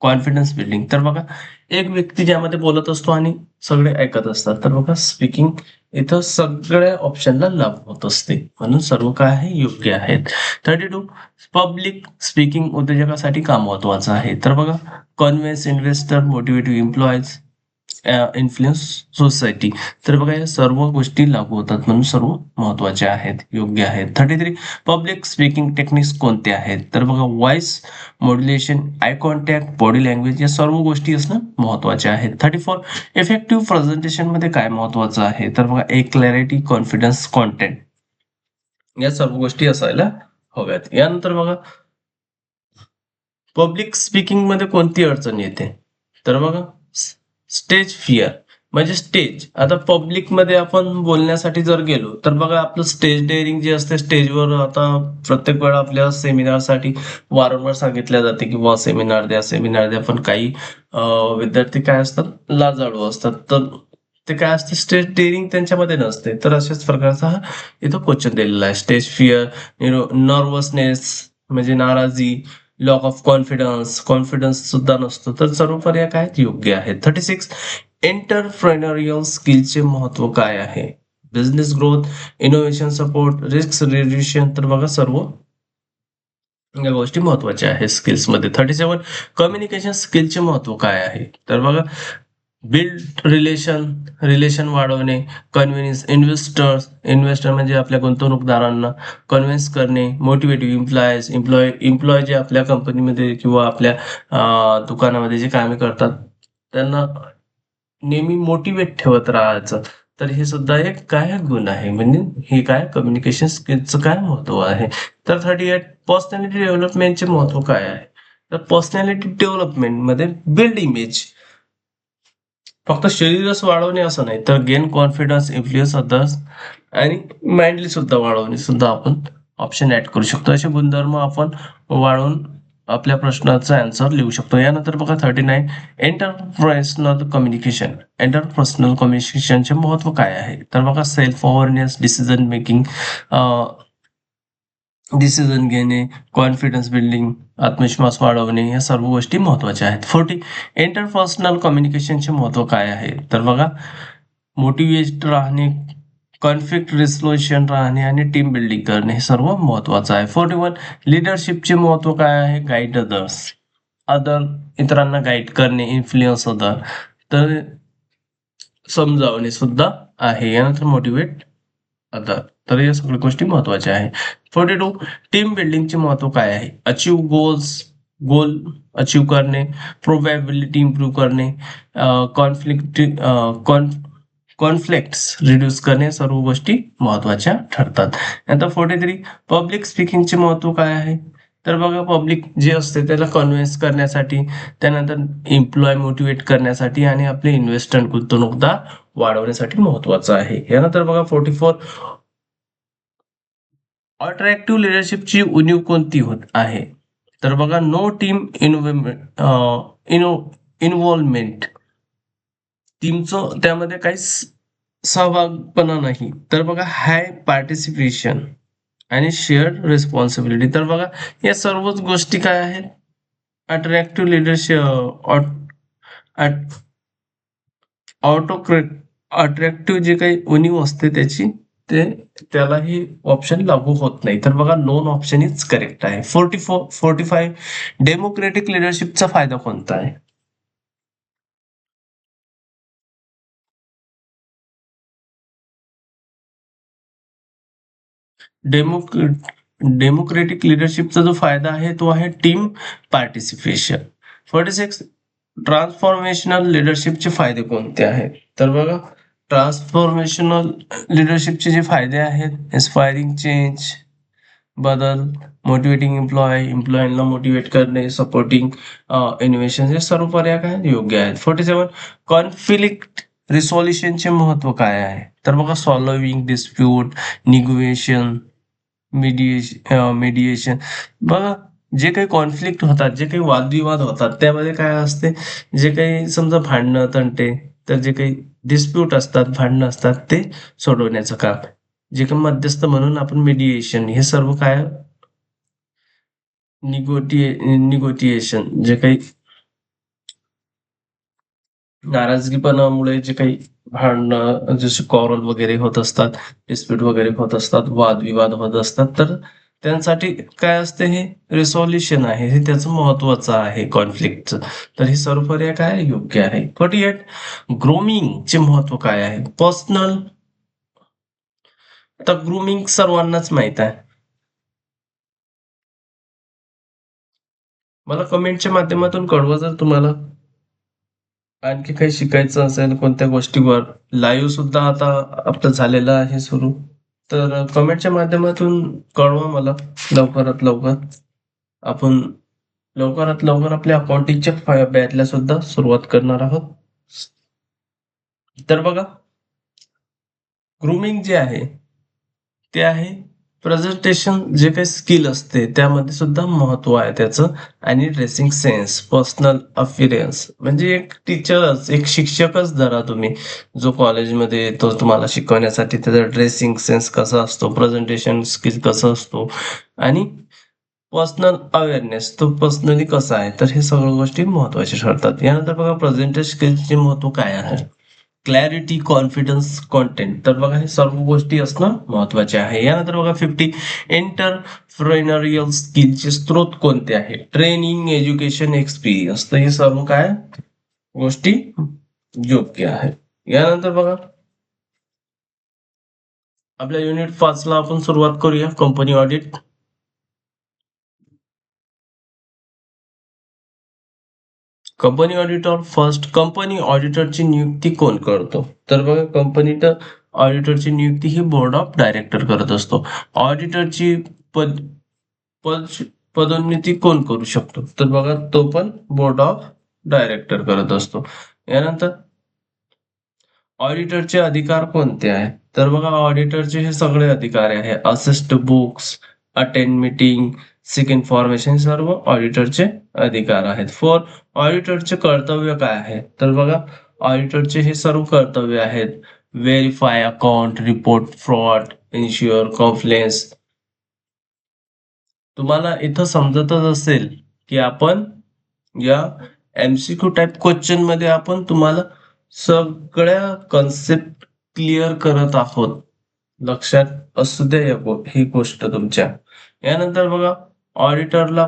confidence building. तर बघा एक व्यक्ती ज्यामध्ये बोलत असतो आणि सगळे ऐकत असतात. तर बघा स्पीकिंग इथं सगळ्या ऑप्शनला लागू होत असते, म्हणून सर्व काय आहे योग्य आहेत. 32 पब्लिक स्पीकिंग उद्योजकासाठी का महत्वाचं आहे? तर बघा convince investor, motivative employees, influence society. तर बघा या सर्व गोष्टी लागू होतात, म्हणून सर्व महत्वाच्या आहेत, योग्य आहेत. 33 पब्लिक स्पीकिंग टेक्निक्स कोणत्या आहेत? तर बघा voice modulation, eye contact, body language या सर्व गोष्टी असणं महत्वाच्या आहेत. 34 इफेक्टिव्ह प्रेझेंटेशन मध्ये काय महत्वाचं आहे? तर बघा एक क्लॅरिटी, कॉन्फिडन्स, कॉन्टेंट या सर्व गोष्टी असायला हव्यात. यानंतर बघा पब्लिक स्पीकिंग मध्ये कोणती अडचण येते? तर बघा स्टेज फिअर म्हणजे स्टेज. आता पब्लिक मध्ये आपण बोलण्यासाठी जर गेलो तर बघा आपलं स्टेज डेअरिंग जे असते स्टेजवर, आता प्रत्येक वेळा आपल्या सेमिनारसाठी वारंवार सांगितल्या जाते की बुवा सेमिनार द्या, सेमिनार द्या. पण काही विद्यार्थी काय असतात लाजाळू असतात, तर ते काय असते स्टेज डेअरिंग त्यांच्यामध्ये नसते. तर अशाच प्रकारचा हा इथं क्वेश्चन दिलेला आहे. स्टेज फिअर, नर्वसनेस म्हणजे नाराजी, लॉक ऑफ कॉन्फिडन्स, कॉन्फिडन्स सुद्धा नसतो. तर सर्व पर्याय काय आहेत योग्य आहेत. 36 एंटरप्रेन्योरियल स्किलचे महत्व काय आहे? Business growth, innovation support, risk reduction. तर बघा सर्व या गोष्टी महत्वाच्या आहेत स्किल्स मध्ये. 37 कम्युनिकेशन स्किलचे महत्व काय आहे? तर बघा बिल्ड रिलेशन वाढवणे, कन्व्हिन्स इन्व्हेस्टर म्हणजे आपल्या गुंतवणूकदारांना कन्व्हिन्स करणे, मोटिवेटिव्ह एम्प्लॉय जे आपल्या कंपनीमध्ये किंवा आपल्या दुकानामध्ये जे कामे करतात त्यांना नेहमी मोटिवेट ठेवत राहायचं. तर हे सुद्धा एक काय गुण आहे, म्हणजे हे काय कम्युनिकेशन स्किलचं काय महत्व आहे. तर 38 पर्सनॅलिटी डेव्हलपमेंटचे महत्व काय आहे? तर पर्सनॅलिटी डेव्हलपमेंट मध्ये बिल्ड इमेज, फक्त शरीरच वाढवणे असं नाही, तर गेन कॉन्फिडन्स, इन्फ्लुएन्स अदर्स आणि माइंडली सुद्धा वाढवणे सुद्धा आपण ऑप्शन ऍड करू शकतो. असे गुणधर्म आपण वाढवून आपल्या प्रश्नाचा आन्सर लिहू शकतो. यानंतर बघा 39 एंटरपर्सनल कम्युनिकेशनचे महत्व काय आहे? तर बघा सेल्फ अवेअरनेस, डिसिजन घेणे, कॉन्फिडन्स बिल्डिंग, आत्मविश्वास वाढवणे या सर्व गोष्टी महत्वाच्या आहेत. 40 इंटरपर्सनल कम्युनिकेशनचे महत्व काय आहे? तर बघा मोटिवेट राहणे, कॉन्फ्लिक्ट रिझोल्युशन राहणे आणि टीम बिल्डिंग करणे हे सर्व महत्वाचं आहे. 41 लिडरशिपचे महत्व काय आहे? गाईड अदर इतरांना गाईड करणे, इन्फ्लुएन्स अदर, तर समजावणे सुद्धा आहे. यानंतर मोटिवेट अदर, तर या सगळ्या गोष्टी महत्वाच्या आहे. 42 टीम बिल्डिंगचे महत्व काय आहे? गोल अचीव करणे, प्रोबॅबिलिटी इम्प्रूव्ह करणे, कॉन्फ्लिक्ट कॉन्फ्लिक्ट्स रिड्यूस करणे, सर्व गोष्टी महत्वाच्या ठरतात. नंतर 43 पब्लिक स्पीकिंगचे महत्व काय आहे? तर बघा पब्लिक जे असते त्याला कन्व्हिन्स करण्यासाठी, त्यानंतर एम्प्लॉय मोटिवेट करण्यासाठी आणि आपले इन्व्हेस्टर गुंतवणूकदार वाढवण्यासाठी महत्वाचं आहे. यानंतर बघा 44 अट्रॅक्टिव्ह लिडरशिपची उणीव कोणती होत आहे? तर बघा नो टीम इन्व्हॉल्वमेंट, टीमचं त्यामध्ये काही सहभागपणा नाही. तर बघा हाय पार्टिसिपेशन आणि शेअर्ड रिस्पॉन्सिबिलिटी. तर बघा या सर्वच गोष्टी काय आहेत अट्रॅक्टिव्ह लिडरशिप, अट्रॅक्टिव्ह जे काही उणीव असते त्याची, ते त्यालाही ऑप्शन लागू होत नाही. तर बघा नोन ऑप्शन इज करेक्ट आहे. 45 डेमोक्रेटिक लिडरशिपचा फायदा कोणता आहे? डेमोक्रेटिक लिडरशिपचा जो फायदा आहे तो आहे टीम पार्टिसिपेशन. 46 ट्रान्सफॉर्मेशनल लिडरशिपचे फायदे कोणते आहेत? तर बघा ट्रान्सफॉर्मेशनल लिडरशिपचे जे फायदे आहेत, इन्स्पायरिंग चेंज, बदल, मोटिवेटिंग एम्प्लॉयीला मोटिवेट करणे, सपोर्टिंग इनोव्हेशन, हे सर्व पर्याय काय योग्य आहेत. 47 कॉन्फ्लिक्ट रिसॉल्युशनचे महत्व काय आहे? तर बघा, सॉल्व्हिंग डिस्प्यूट, निगोशिएशन, मीडिएशन. बघा, जे काही कॉन्फ्लिक्ट होतात, जे काही वादविवाद होतात, त्यामध्ये काय असते, जे काही समजा भांडणं तंटे, तर जे काही डिस्प्यूट असतात, भांडणं असतात, ते सोडवण्याचं काम, जे काही मध्यस्थ म्हणून आपण मीडिएशन, हे सर्व काय, निगोटिएशन, जे काही नाराजगीपणामुळे जे काही भांडणं, जसे कॉरल वगैरे होत असतात, डिस्प्यूट वगैरे होत असतात, वादविवाद होत असतात, तर त्यांसाठी काय असते, हे रिसॉल्युशन आहे, हे त्याचं महत्वाचं आहे कॉन्फ्लिक्टचं. तर हे सर्व पर्याय काय योग्य आहे. 48 ग्रूमिंगचे महत्व काय आहे? पर्सनल. आता ग्रूमिंग सर्वांनाच माहित आहे. मला कमेंटच्या माध्यमातून कळवा जर तुम्हाला आणखी काही शिकायचं असेल कोणत्या गोष्टीवर. लाईव्ह सुद्धा आता आपलं झालेलं आहे सुरू. तर कमेंटच्या माध्यमातून कळवा मला लवकरात लवकर. आपण लवकरात लवकर आपल्या अकाउंटिंगच्या बॅचला सुद्धा सुरुवात करणार आहोत. तर बघा, ग्रूमिंग जे आहे ते आहे प्रेझेंटेशन, जे काही स्किल असते त्यामध्ये सुद्धा महत्व आहे त्याचं. आणि ड्रेसिंग सेन्स, पर्सनल अपिअरन्स, म्हणजे एक टीचरच, एक शिक्षकच धरा तुम्ही, जो कॉलेजमध्ये येतो तुम्हाला शिकवण्यासाठी, त्याचा ड्रेसिंग सेन्स कसा असतो, प्रेझेंटेशन स्किल कसं असतो, आणि पर्सनल अवेअरनेस तो पर्सनली कसा आहे, तर हे सगळ्या गोष्टी महत्वाच्या ठरतात. यानंतर बघा, प्रेझेंटेशन स्किल्सचे महत्व काय आहे? Clarity, confidence, content. तर बघा, हे सर्व गोष्टी असणं महत्वाचे आहे. यानंतर बघा, 50 एंटरप्रेन्योरियल स्किलचे स्रोत कोणते आहे? Training, education, experience. तर हे सर्व काय गोष्टी योग्य आहे. यानंतर बघा, आपल्या युनिट 5 ला आपण सुरुवात करूया, company audit. Company auditor. First, company ऑडिटरची नियुक्ती कोण करतो? तर बघा, कंपनी ऑडिटरची नियुक्ती ही बोर्ड ऑफ डायरेक्टर करत असतो. ऑडिटरची पद पद पदोन्नती कोण करू शकतो? तर बघा, तो पण बोर्ड ऑफ डायरेक्टर करत असतो. यानंतर ऑडिटरचे अधिकार कोणते आहेत? तर बघा, ऑडिटरचे हे सगळे अधिकार आहे, असिस्ट बुक्स, अटेंड मीटिंग, सिक इन्फॉर्मेशन, सर्व ऑडिटरचे अधिकार आहेत. फोर, ऑडिटरचे कर्तव्य काय आहे? तर बघा, ऑडिटरचे हे सर्व कर्तव्य आहेत: verify account, report fraud, ensure compliance. तुम्हाला इथं समजतच असेल की आपण या एमसीक्यू टाईप क्वेश्चन मध्ये आपण तुम्हाला सगळ्या कन्सेप्ट क्लिअर करत आहोत. लक्षात असू द्या ही गोष्ट तुमच्या. यानंतर बघा, ऑडिटरला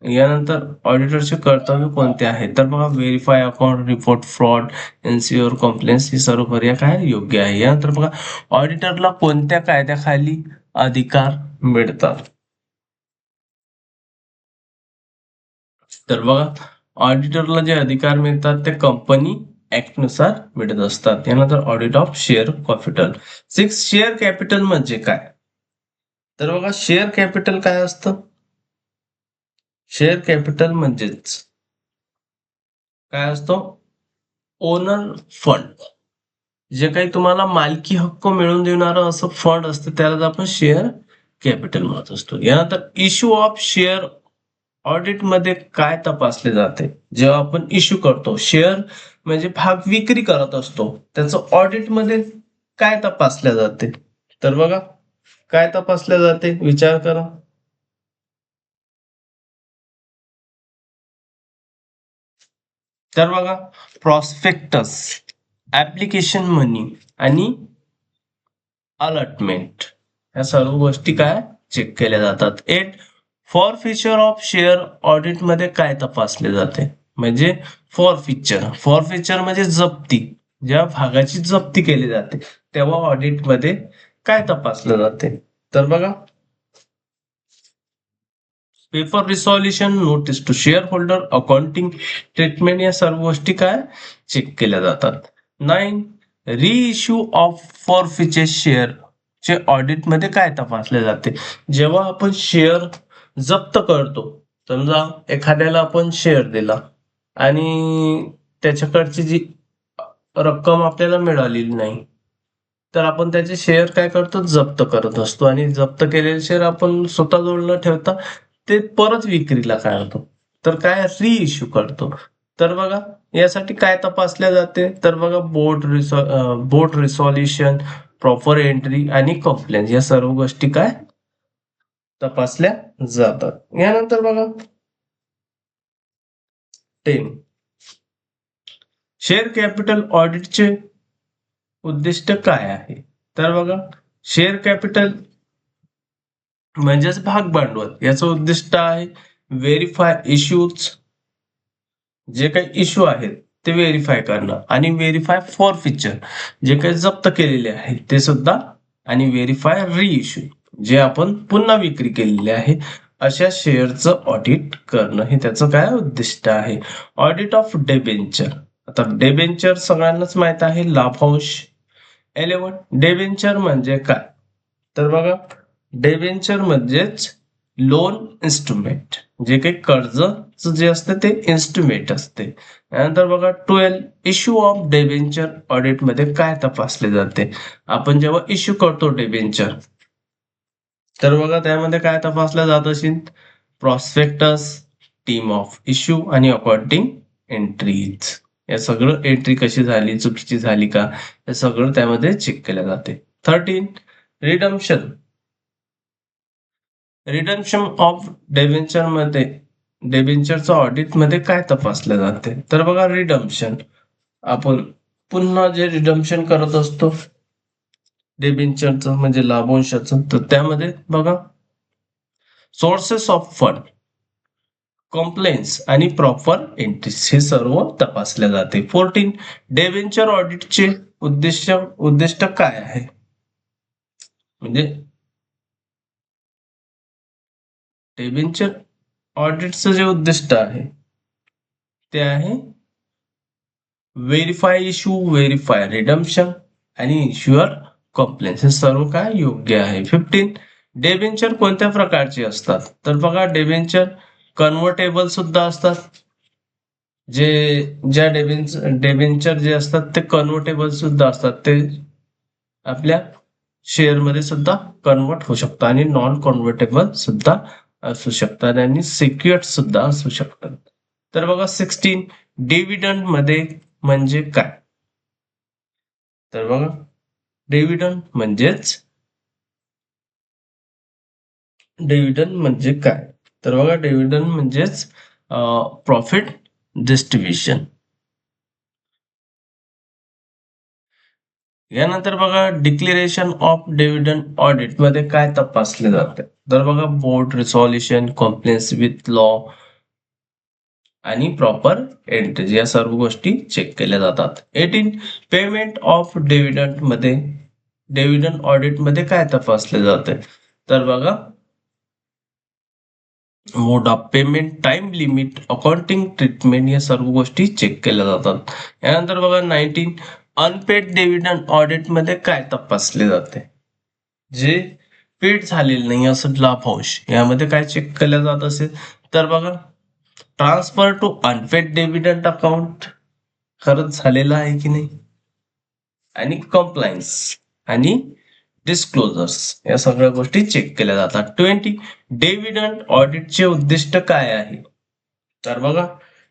यानंतर ऑडिटरचे कर्तव्य कोणते आहेत? तर बघा, verify account, report fraud, ensure compliance, ही सर्व पर्याय काय योग्य आहे. यानंतर बघा, ऑडिटरला कोणत्या कायद्याखाली अधिकार मिळतात? तर बघा, ऑडिटरला जे अधिकार मिळतात ते कंपनी ऍक्ट नुसार मिळत असतात. यानंतर audit of share capital. 6, share capital म्हणजे काय? तर बघा, शेअर कॅपिटल काय असतं? शेअर कॅपिटल म्हणजेच काय असतो? Owner fund. जे काही तुम्हाला मालकी हक्क मिळवून देणारं असं फंड असतं त्याला आपण शेअर कॅपिटल म्हणत असतो. यानंतर इश्यू ऑफ शेअर ऑडिट मध्ये काय तपासले जाते? जेव्हा आपण इश्यू करतो शेअर, म्हणजे भाग विक्री करत असतो, त्याचं ऑडिट मध्ये काय तपासल्या जाते? तर बघा, काय तपासल्या जाते, विचार करा. तर बघा, प्रॉस्पेक्टस, ऍप्लिकेशन मनी, आणि अलॉटमेंट, या सर्व गोष्टी काय चेक केल्या जातात. 8, for feature of share audit मध्ये काय तपासले जाते? म्हणजे फॉर फीचर म्हणजे जप्ती. ज्या भागाची जप्ती केली जाते तेव्हा ऑडिट मध्ये काय तपासलं जाते? तर बघा, paper resolution, notice to share holder, accounting treatment, या सर्व गोष्टी काय चेक केल्या जातात. 9, reissue of forfeiture share चे ऑडिटमध्ये काय तपासले जाते? जेव्हा आपण शेअर जप्त करतो, समजा एखाद्याला आपण शेअर दिला आणि त्याच्याकडची जी रक्कम आपल्याला मिळालेली नाही, तर आपण त्याचे शेअर काय करतो? जप्त करत असतो आणि जप्त केलेले शेअर आपण स्वतःजवळ न ठेवता ते परत विक्रीला काढतो. तर काय रिइश्यू करतो. तर बघा यासाठी काय तपासल्या जाते? तर बघा बोर्ड रिसॉल्युशन, प्रॉपर एंट्री आणि कंप्लेंट या सर्व गोष्टी काय तपासल्या जातात. यानंतर बघा 10 शेअर कॅपिटल ऑडिटचे उद्दिष्ट काय आहे? तर बघा शेअर कॅपिटल म्हणजेच भाग भांडवल याचं उद्दिष्ट आहे व्हेरीफाय इश्यूज, जे काही इश्यू आहेत ते व्हेरीफाय करणं आणि व्हेरीफाय फॉर फीचर जे काही जप्त केलेले आहेत ते सुद्धा आणि व्हेरीफाय रिइश्यू जे आपण पुन्हा विक्री केलेले आहे अशा शेअरचं ऑडिट करणं हे त्याचं काय उद्दिष्ट आहे. Audit of debenture. आता डेबेंचर सगळ्यांनाच माहित आहे लाभांश. 11 डेबेंचर म्हणजे काय? तर बघा डेबेंचर म्हणजेच लोन इन्स्ट्रुमेंट, जे काही कर्ज जे असते ते इन्स्ट्रुमेंट असते. त्यानंतर बघा 12 इश्यू ऑफ डेबेंचर ऑडिट मध्ये काय तपासले जाते? आपण जेव्हा इश्यू करतो डेबेंचर, तर बघा त्यामध्ये काय तपासलं जात असेल? प्रॉस्पेक्टस, टीम ऑफ इश्यू आणि अकॉर्डिंग एंट्रीज. या सगळं एंट्री कशी झाली, चुकीची झाली का, हे सगळं त्यामध्ये चेक केलं जाते. 13 रिडम्पशन. रिडम्पशन ऑफ डेबेंचर मध्ये डेबेंचरचं ऑडिट मध्ये काय तपासलं जाते? तर बघा रिडम्पशन आपण पुन्हा जे रिडम्पशन करत असतो डेबेंचरचं म्हणजे लाभांशाचं, तर त्यामध्ये बघा सोर्सेस ऑफ फंड, कॉम्प्लायन्स आणि प्रॉपर एंट्रीज हे सर्व तपासले जाते. 14 डेबेंचर ऑडिटचे उद्दिष्ट काय आहे? म्हणजे डेबेंचर ऑडिटचं जे उद्दिष्ट आहे ते आहे व्हेरीफाय इश्यू, व्हेरीफाय रिडम्पशन आणि इन्शुअर कॉम्प्लायन्स हे सर्व काय योग्य आहे. 15 डेबेंचर कोणत्या प्रकारचे असतात? तर बघा डेबेंचर कन्व्हर्टेबल सुद्धा असतात. ज्या डेबेंचर जे असतात ते कन्व्हर्टेबल सुद्धा असतात. ते आपल्या शेअर मध्ये सुद्धा कन्वर्ट होऊ शकतात आणि नॉन कन्व्हर्टेबल सुद्धा असू शकतात आणि सिक्युअर्ड सुद्धा असू शकतात. तर बघा 16 डिव्हिडंड मध्ये म्हणजे काय? तर बघा डिव्हिडंड म्हणजे काय? तर बघा डिव्हिडंड म्हणजेच प्रॉफिट डिस्ट्रीब्युशन. यानंतर बघा डिक्लेरेशन ऑफ डिव्हिडंड ऑडिट मध्ये काय तपासले जाते? तर बघा बोर्ड रिसॉल्युशन, कॉम्प्लायन्स विथ लॉ आणि प्रॉपर एंट्रीज या सर्व गोष्टी चेक केल्या जातात. 18 पेमेंट ऑफ डिव्हिडंड ऑडिट मध्ये काय तपासले जाते? तर बघा mode of payment, time limit, accounting treatment या सर्व गोष्टी चेक केल्या जातात. यानंतर बघा 19 अनपेड डिव्हिडंड ऑडिट मध्ये काय तपासले जाते? जे पेड झालेलं नाही असं लाभांश यामध्ये काय चेक केलं जात असेल? तर बघा transfer to unpaid dividend account खरंच झालेला आहे की नाही, आणि कंप्लायन्स आणि डिस्क्लोजर्स या सगळ्या गोष्टी चेक केल्या जातात. 20 डिव्हिडंड ऑडिटचे उद्दिष्ट काय आहे? तर बघा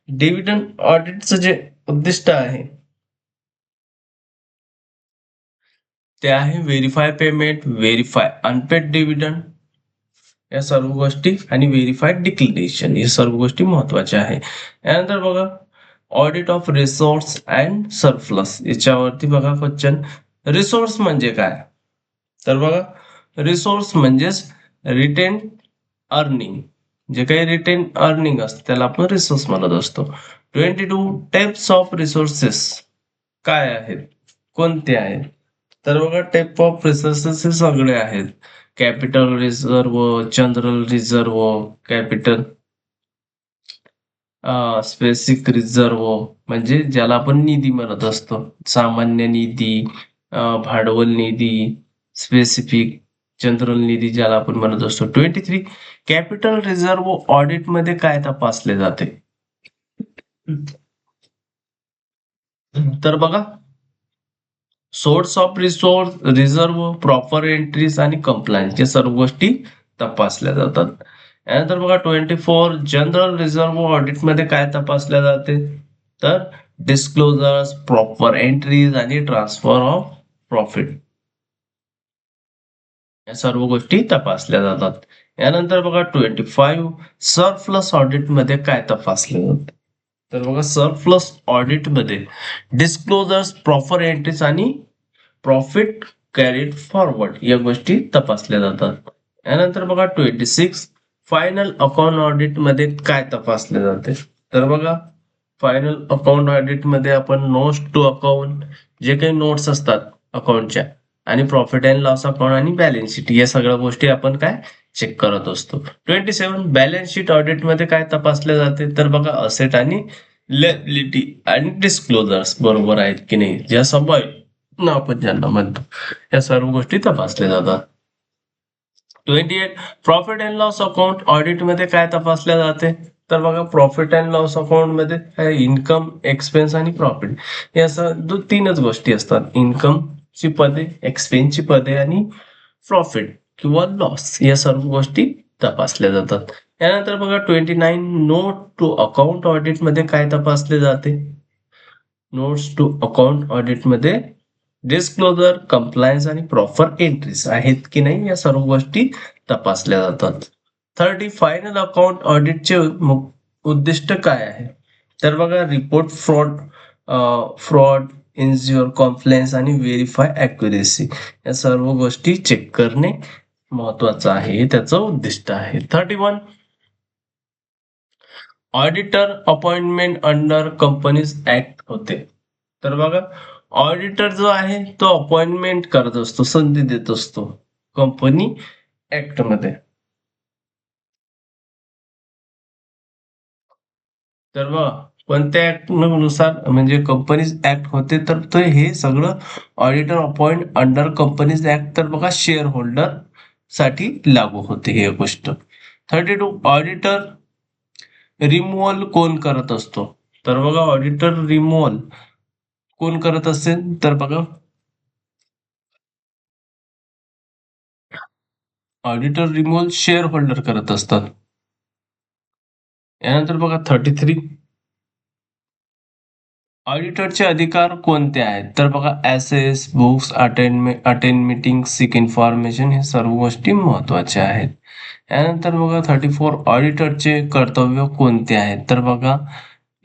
डिव्हिडंड ऑडिटचं जे उद्दिष्ट आहे ते आहे verify payment, verify unpaid dividend या सर्व गोष्टी आणि व्हेरीफाईड डिक्लेरेशन या सर्व गोष्टी महत्वाच्या आहे. यानंतर बघा audit of resource and surplus याच्यावरती बघा क्वेश्चन. रिसोर्स म्हणजे काय? तर बघा रिसोर्स म्हणजेच रिटेन अर्निंग, जे काही रिटेन अर्निंग असते त्याला आपण रिसोर्स म्हणत असतो. 22 टाइप्स ऑफ रिसोर्सेस काय आहेत, कोणते आहेत? तर बघा टाइप ऑफ रिसोर्सेस हे सगळे आहेत. Capital reserve, general reserve, capital specific reserve म्हणजे ज्याला आपण निधी म्हणत असतो, सामान्य निधी, भांडवल निधी, स्पेसिफिक जनरल निधी ज्याला आपण म्हणत असतो. 23 कॅपिटल रिझर्व्ह ऑडिट मध्ये काय तपासले जाते? तर बघा, source of reserve, proper entries आणि कंप्लायन्स या सर्व गोष्टी तपासल्या जातात. यानंतर बघा 24 जनरल रिझर्व्ह ऑडिट मध्ये काय तपासल्या जाते? तर डिस्क्लोजर्स, प्रॉपर एंट्रीज आणि ट्रान्सफर ऑफ प्रॉफिट या सर्व गोष्टी तपासल्या जातात. यानंतर बघा 25 सरप्लस ऑडिट मध्ये काय तपासले जाते? तर बघा, सरप्लस ऑडिट मध्ये डिस्क्लोजर्स, प्रॉपर एंट्रीज आणि प्रॉफिट कॅरीड फॉरवर्ड या गोष्टी तपासल्या जातात. यानंतर बघा 26 फायनल अकाउंट ऑडिट मध्ये काय तपासले जाते? तर बघा, फायनल अकाउंट ऑडिट मध्ये आपण नोट्स टू अकाउंट, जे काही नोट्स असतात अकाउंटच्या, आणि प्रॉफिट अँड लॉस अकाउंट आणि बॅलन्स शीट या सगळ्या गोष्टी आपण काय चेक करत असतो. 27 बॅलन्स शीट ऑडिट मध्ये काय तपासले जाते? तर बघा, असेट आणि लायबिलिटी आणि डिस्क्लोजर्स बरोबर आहेत की नाही, ज्या संभव आपण ज्यांना म्हणतो, या सर्व गोष्टी तपासल्या जातात. 28 profit and loss account audit मध्ये काय तपासल्या जाते? तर बघा, प्रॉफिट अँड लॉस अकाउंट मध्ये काय इन्कम, एक्सपेन्स आणि प्रॉफिट या तीनच गोष्टी असतात. इन्कम ची पदे, एक्सपेन्सची पदे आणि प्रॉफिट किंवा लॉस या सर्व गोष्टी तपासल्या जातात. यानंतर बघा 29 नोट टू अकाउंट ऑडिट मध्ये काय तपासले जाते? नोट्स टू अकाउंट ऑडिट मध्ये डिस्क्लोजर, कंप्लायन्स आणि प्रॉपर एंट्रीज आहेत की नाही या सर्व गोष्टी तपासल्या जातात. 30 फायनल अकाउंट ऑडिटचे उद्दिष्ट काय आहे? तर बघा, रिपोर्ट फ्रॉड, इन्ज्युअर कॉम्प्लायन्स आणि व्हेरीफाय अॅक्युरेसी या सर्व गोष्टी चेक करणे महत्वाचं आहे, हे त्याचं उद्दिष्ट आहे. 31 auditor appointment under companies act होते. तर बघा, ऑडिटर जो आहे तो अपॉइंटमेंट करत असतो, संधी देत असतो कंपनी ऍक्ट मध्ये. तर बघा, कोणत्या ऍक्ट नुसार म्हणजे कंपनीज ऍक्ट होते? तर ते हे सगळं auditor appoint under companies act, तर बघा शेअर होल्डर साठी लागू होते हे गोष्ट. 32 ऑडिटर रिमूव्हल कोण करत असतो? तर बघा, ऑडिटर रिमूव्हल कोण करत असेल? तर बघा, ऑडिटर रिमूव्हल शेअर होल्डर करत असतात. यानंतर बघा 33 ऑडिटरचे अधिकार कोणते आहेत? तर बघा, ऍसेस, बुक्स, अटेंड मीटिंग, सिक इन्फॉर्मेशन हे सर्व गोष्टी महत्वाच्या आहेत. यानंतर बघा 34 ऑडिटरचे कर्तव्य कोणते आहेत? तर बघा,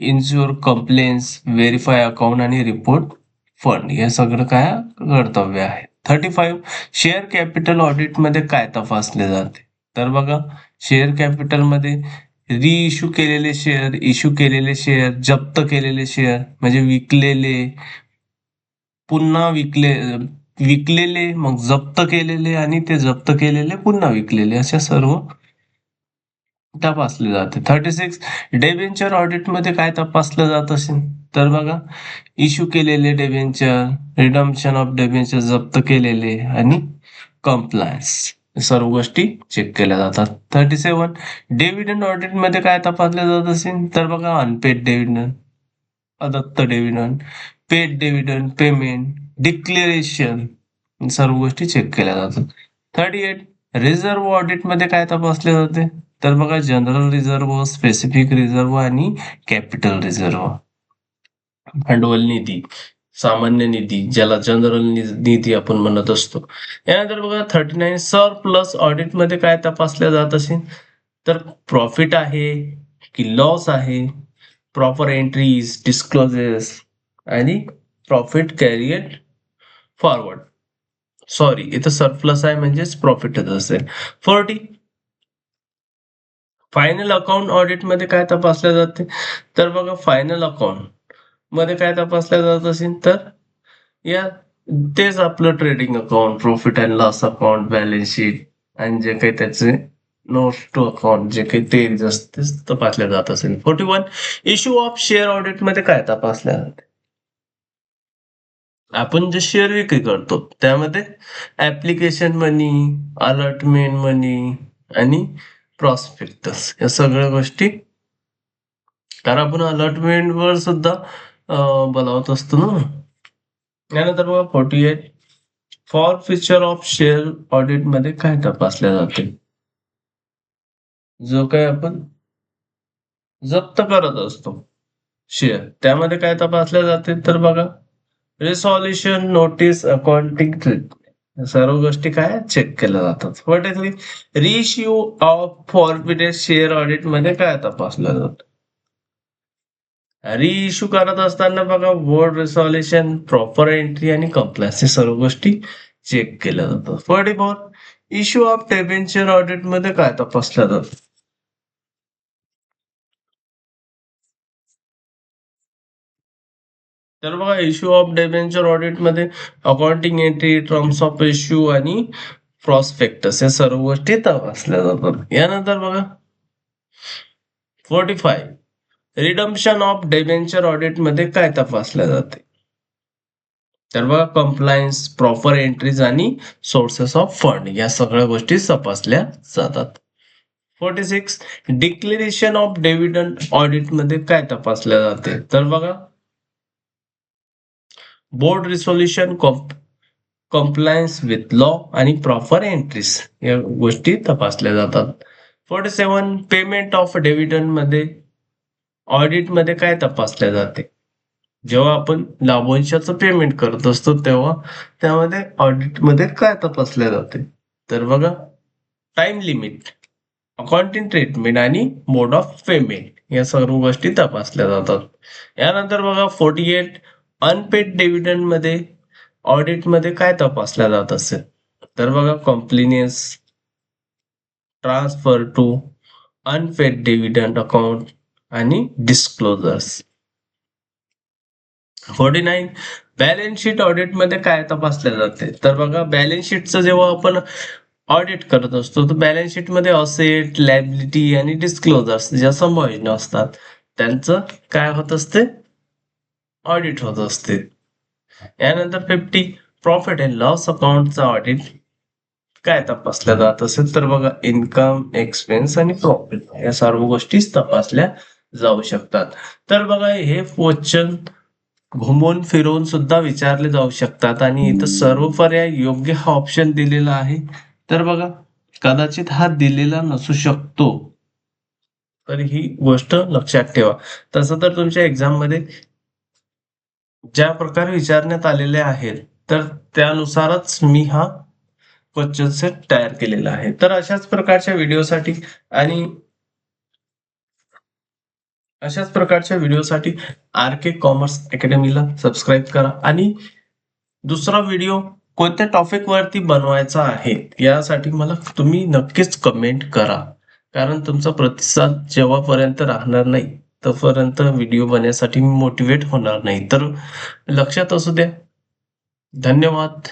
इन्शुअर कंप्लेन्स, व्हेरीफाय अकाउंट आणि रिपोर्ट फंड हे सगळं काय कर्तव्य आहे. 35 शेअर कॅपिटल ऑडिट मध्ये काय तपासले जाते? तर बघा, शेअर कॅपिटल मध्ये रिइश्यू केलेले शेअर, इश्यू केलेले शेअर, जप्त केलेले शेअर म्हणजे विकलेले, पुन्हा विकलेले, मग जप्त केलेले आणि ते जप्त केलेले पुन्हा विकलेले अशा सर्व तपासले जाते. 36 डेबेंचर ऑडिट मध्ये काय तपासलं जात असेल? तर बघा, इश्यू केलेले डेबेंचर, रिडम्पशन ऑफ डेबेंचर, जप्त केलेले आणि कंप्लायन्स सर्व गोष्टी चेक केल्या जातात. 37 डिव्हिडंड ऑडिट मध्ये काय तपासले जात असेल? तर बघा, अनपेड डिव्हिडंड, अदत्त dividend, paid dividend, payment, declaration सर्व गोष्टी चेक केल्या जातात. 38 रिझर्व्ह ऑडिट मध्ये काय तपासले जाते? तर बघा, जनरल रिझर्व्ह, स्पेसिफिक रिझर्व्ह आणि कॅपिटल रिझर्व्ह, भांडवल निधी, सामान्य निधी ज्याला जनरल निधी आपण म्हणत असतो. यानंतर बघा 39 सरप्लस ऑडिट मध्ये काय तपासल्या जात असेल? तर प्रॉफिट आहे की लॉस आहे, प्रॉपर एंट्रीज, डिस्क्लोजेस आणि प्रॉफिट कॅरियड फॉरवर्ड. सॉरी, इथं सरप्लस आहे म्हणजेच प्रॉफिटच असेल. 40 फायनल अकाउंट ऑडिट मध्ये काय तपासल्या जाते? तर बघा, फायनल अकाउंट मध्ये काय तपासल्या जात असेल? तर या तेच आपलं trading account, profit and loss account, balance sheet आणि जे काही त्याचे नोट्स टू अकाउंट जे काही ते तेच तपासल्या जात असेल. 41 इश्यू ऑफ शेअर ऑडिट मध्ये काय तपासल्या जाते? आपण जे शेअर विक्री करतो त्यामध्ये ऍप्लिकेशन मनी, अलॉटमेंट मनी आणि प्रॉस्पेक्टस या सगळ्या गोष्टी, कारण आपण अलॉटमेंट वर सुद्धा बोलावत असतो ना. त्यानंतर बघा 48 for feature of share audit मध्ये काय तपासल्या जाते, जो काही आपण जप्त करत असतो शेअर त्यामध्ये काय तपासल्या जाते, तर बघा रिसॉल्युशन नोटीस, अकाउंटिंग ट्रीटमेंट सर्व गोष्टी काय चेक केल्या जातात. What is reissue of forfeited share audit मध्ये काय तपासलं जातं, रिइश्यू करत असताना बघा बोर्ड रिसॉल्युशन, प्रॉपर एंट्री आणि कंप्लायन्स सर्व गोष्टी चेक केल्या जातात. 44 इश्यू ऑफ डेबेंचर ऑडिट मध्ये काय तपासल्या जातं, तर बघा इश्यू ऑफ डेबेंचर ऑडिट मध्ये accounting entry, terms of issue आणि प्रॉस्पेक्टस या सर्व गोष्टी तपासल्या जातात. यानंतर बघा 45 रिडम्पशन ऑफ डेबेंचर ऑडिट मध्ये काय तपासल्या जाते, तर बघा कंप्लायन्स, प्रॉपर एंट्रीज आणि सोर्सेस ऑफ फंड या सगळ्या गोष्टी तपासल्या जातात. 46 डिक्लेरेशन ऑफ डिव्हिडंड ऑडिट मध्ये काय तपासल्या जाते, तर बघा बोर्ड रिसोल्युशन, कंप्लायन्स विथ लॉ आणि प्रॉपर एंट्रीज या गोष्टी तपासल्या जातात. 47 पेमेंट ऑफ डिव्हिडंड मध्ये ऑडिट मध्ये काय तपासल्या जाते, जेव्हा आपण लाभांशाचं पेमेंट करत असतो तेव्हा त्यामध्ये ऑडिट मध्ये काय तपासल्या जाते, तर बघा टाइम लिमिट, अकाउंटिंग ट्रीटमेंट आणि मोड ऑफ पेमेंट या सर्व गोष्टी तपासल्या जातात. यानंतर बघा 48 अनपेड डिव्हिडंड मध्ये ऑडिट मध्ये काय तपासल्या जात असेल, तर बघा compliance, transfer to unpaid dividend account आणि डिस्क्लोजर्स. 49 बॅलन्स शीट ऑडिट मध्ये काय तपासल्या जाते, तर बघा बॅलन्स शीटचं जेव्हा आपण ऑडिट करत असतो तर बॅलन्स शीट मध्ये असेट, लायबिलिटी आणि डिस्क्लोजर्स ज्या समायोजन असतात त्यांचं काय होत असते, ऑडिट होत असते. यानंतर 50 प्रॉफिट अँड लॉस अकाउंटचा ऑडिट काय तपासल्या जात असेल, तर बघा इन्कम, एक्सपेन्स आणि प्रॉफिट या सर्व गोष्टीच तपासल्या जाऊ शकतात. तर बघा हे क्वेश्चन घुमून फिरवून सुद्धा विचारले जाऊ शकतात आणि इथं सर्व पर्याय योग्य हा ऑप्शन दिलेला आहे. तर बघा कदाचित हा दिलेला नसू शकतो, तर ही गोष्ट लक्षात ठेवा. तसं तर तुमच्या एक्झाम मध्ये ज्या प्रकारे विचारण्यात आलेले आहेत तर त्यानुसारच मी हा क्वेश्चन सेट तयार केलेला आहे. तर अशाच प्रकारच्या व्हिडिओसाठी आणि अशाच प्रकारच्या व्हिडिओसाठी आर के कॉमर्स अकॅडमीला सबस्क्राईब करा आणि दुसरा व्हिडिओ कोणत्या टॉपिक वरती बनवायचा आहे यासाठी मला तुम्ही नक्कीच कमेंट करा, कारण तुमचा प्रतिसाद जेव्हापर्यंत राहणार नाही तोपर्यंत व्हिडिओ बनवण्यासाठी मी मोटिवेट होणार नाही. तर लक्षात असू द्या. धन्यवाद.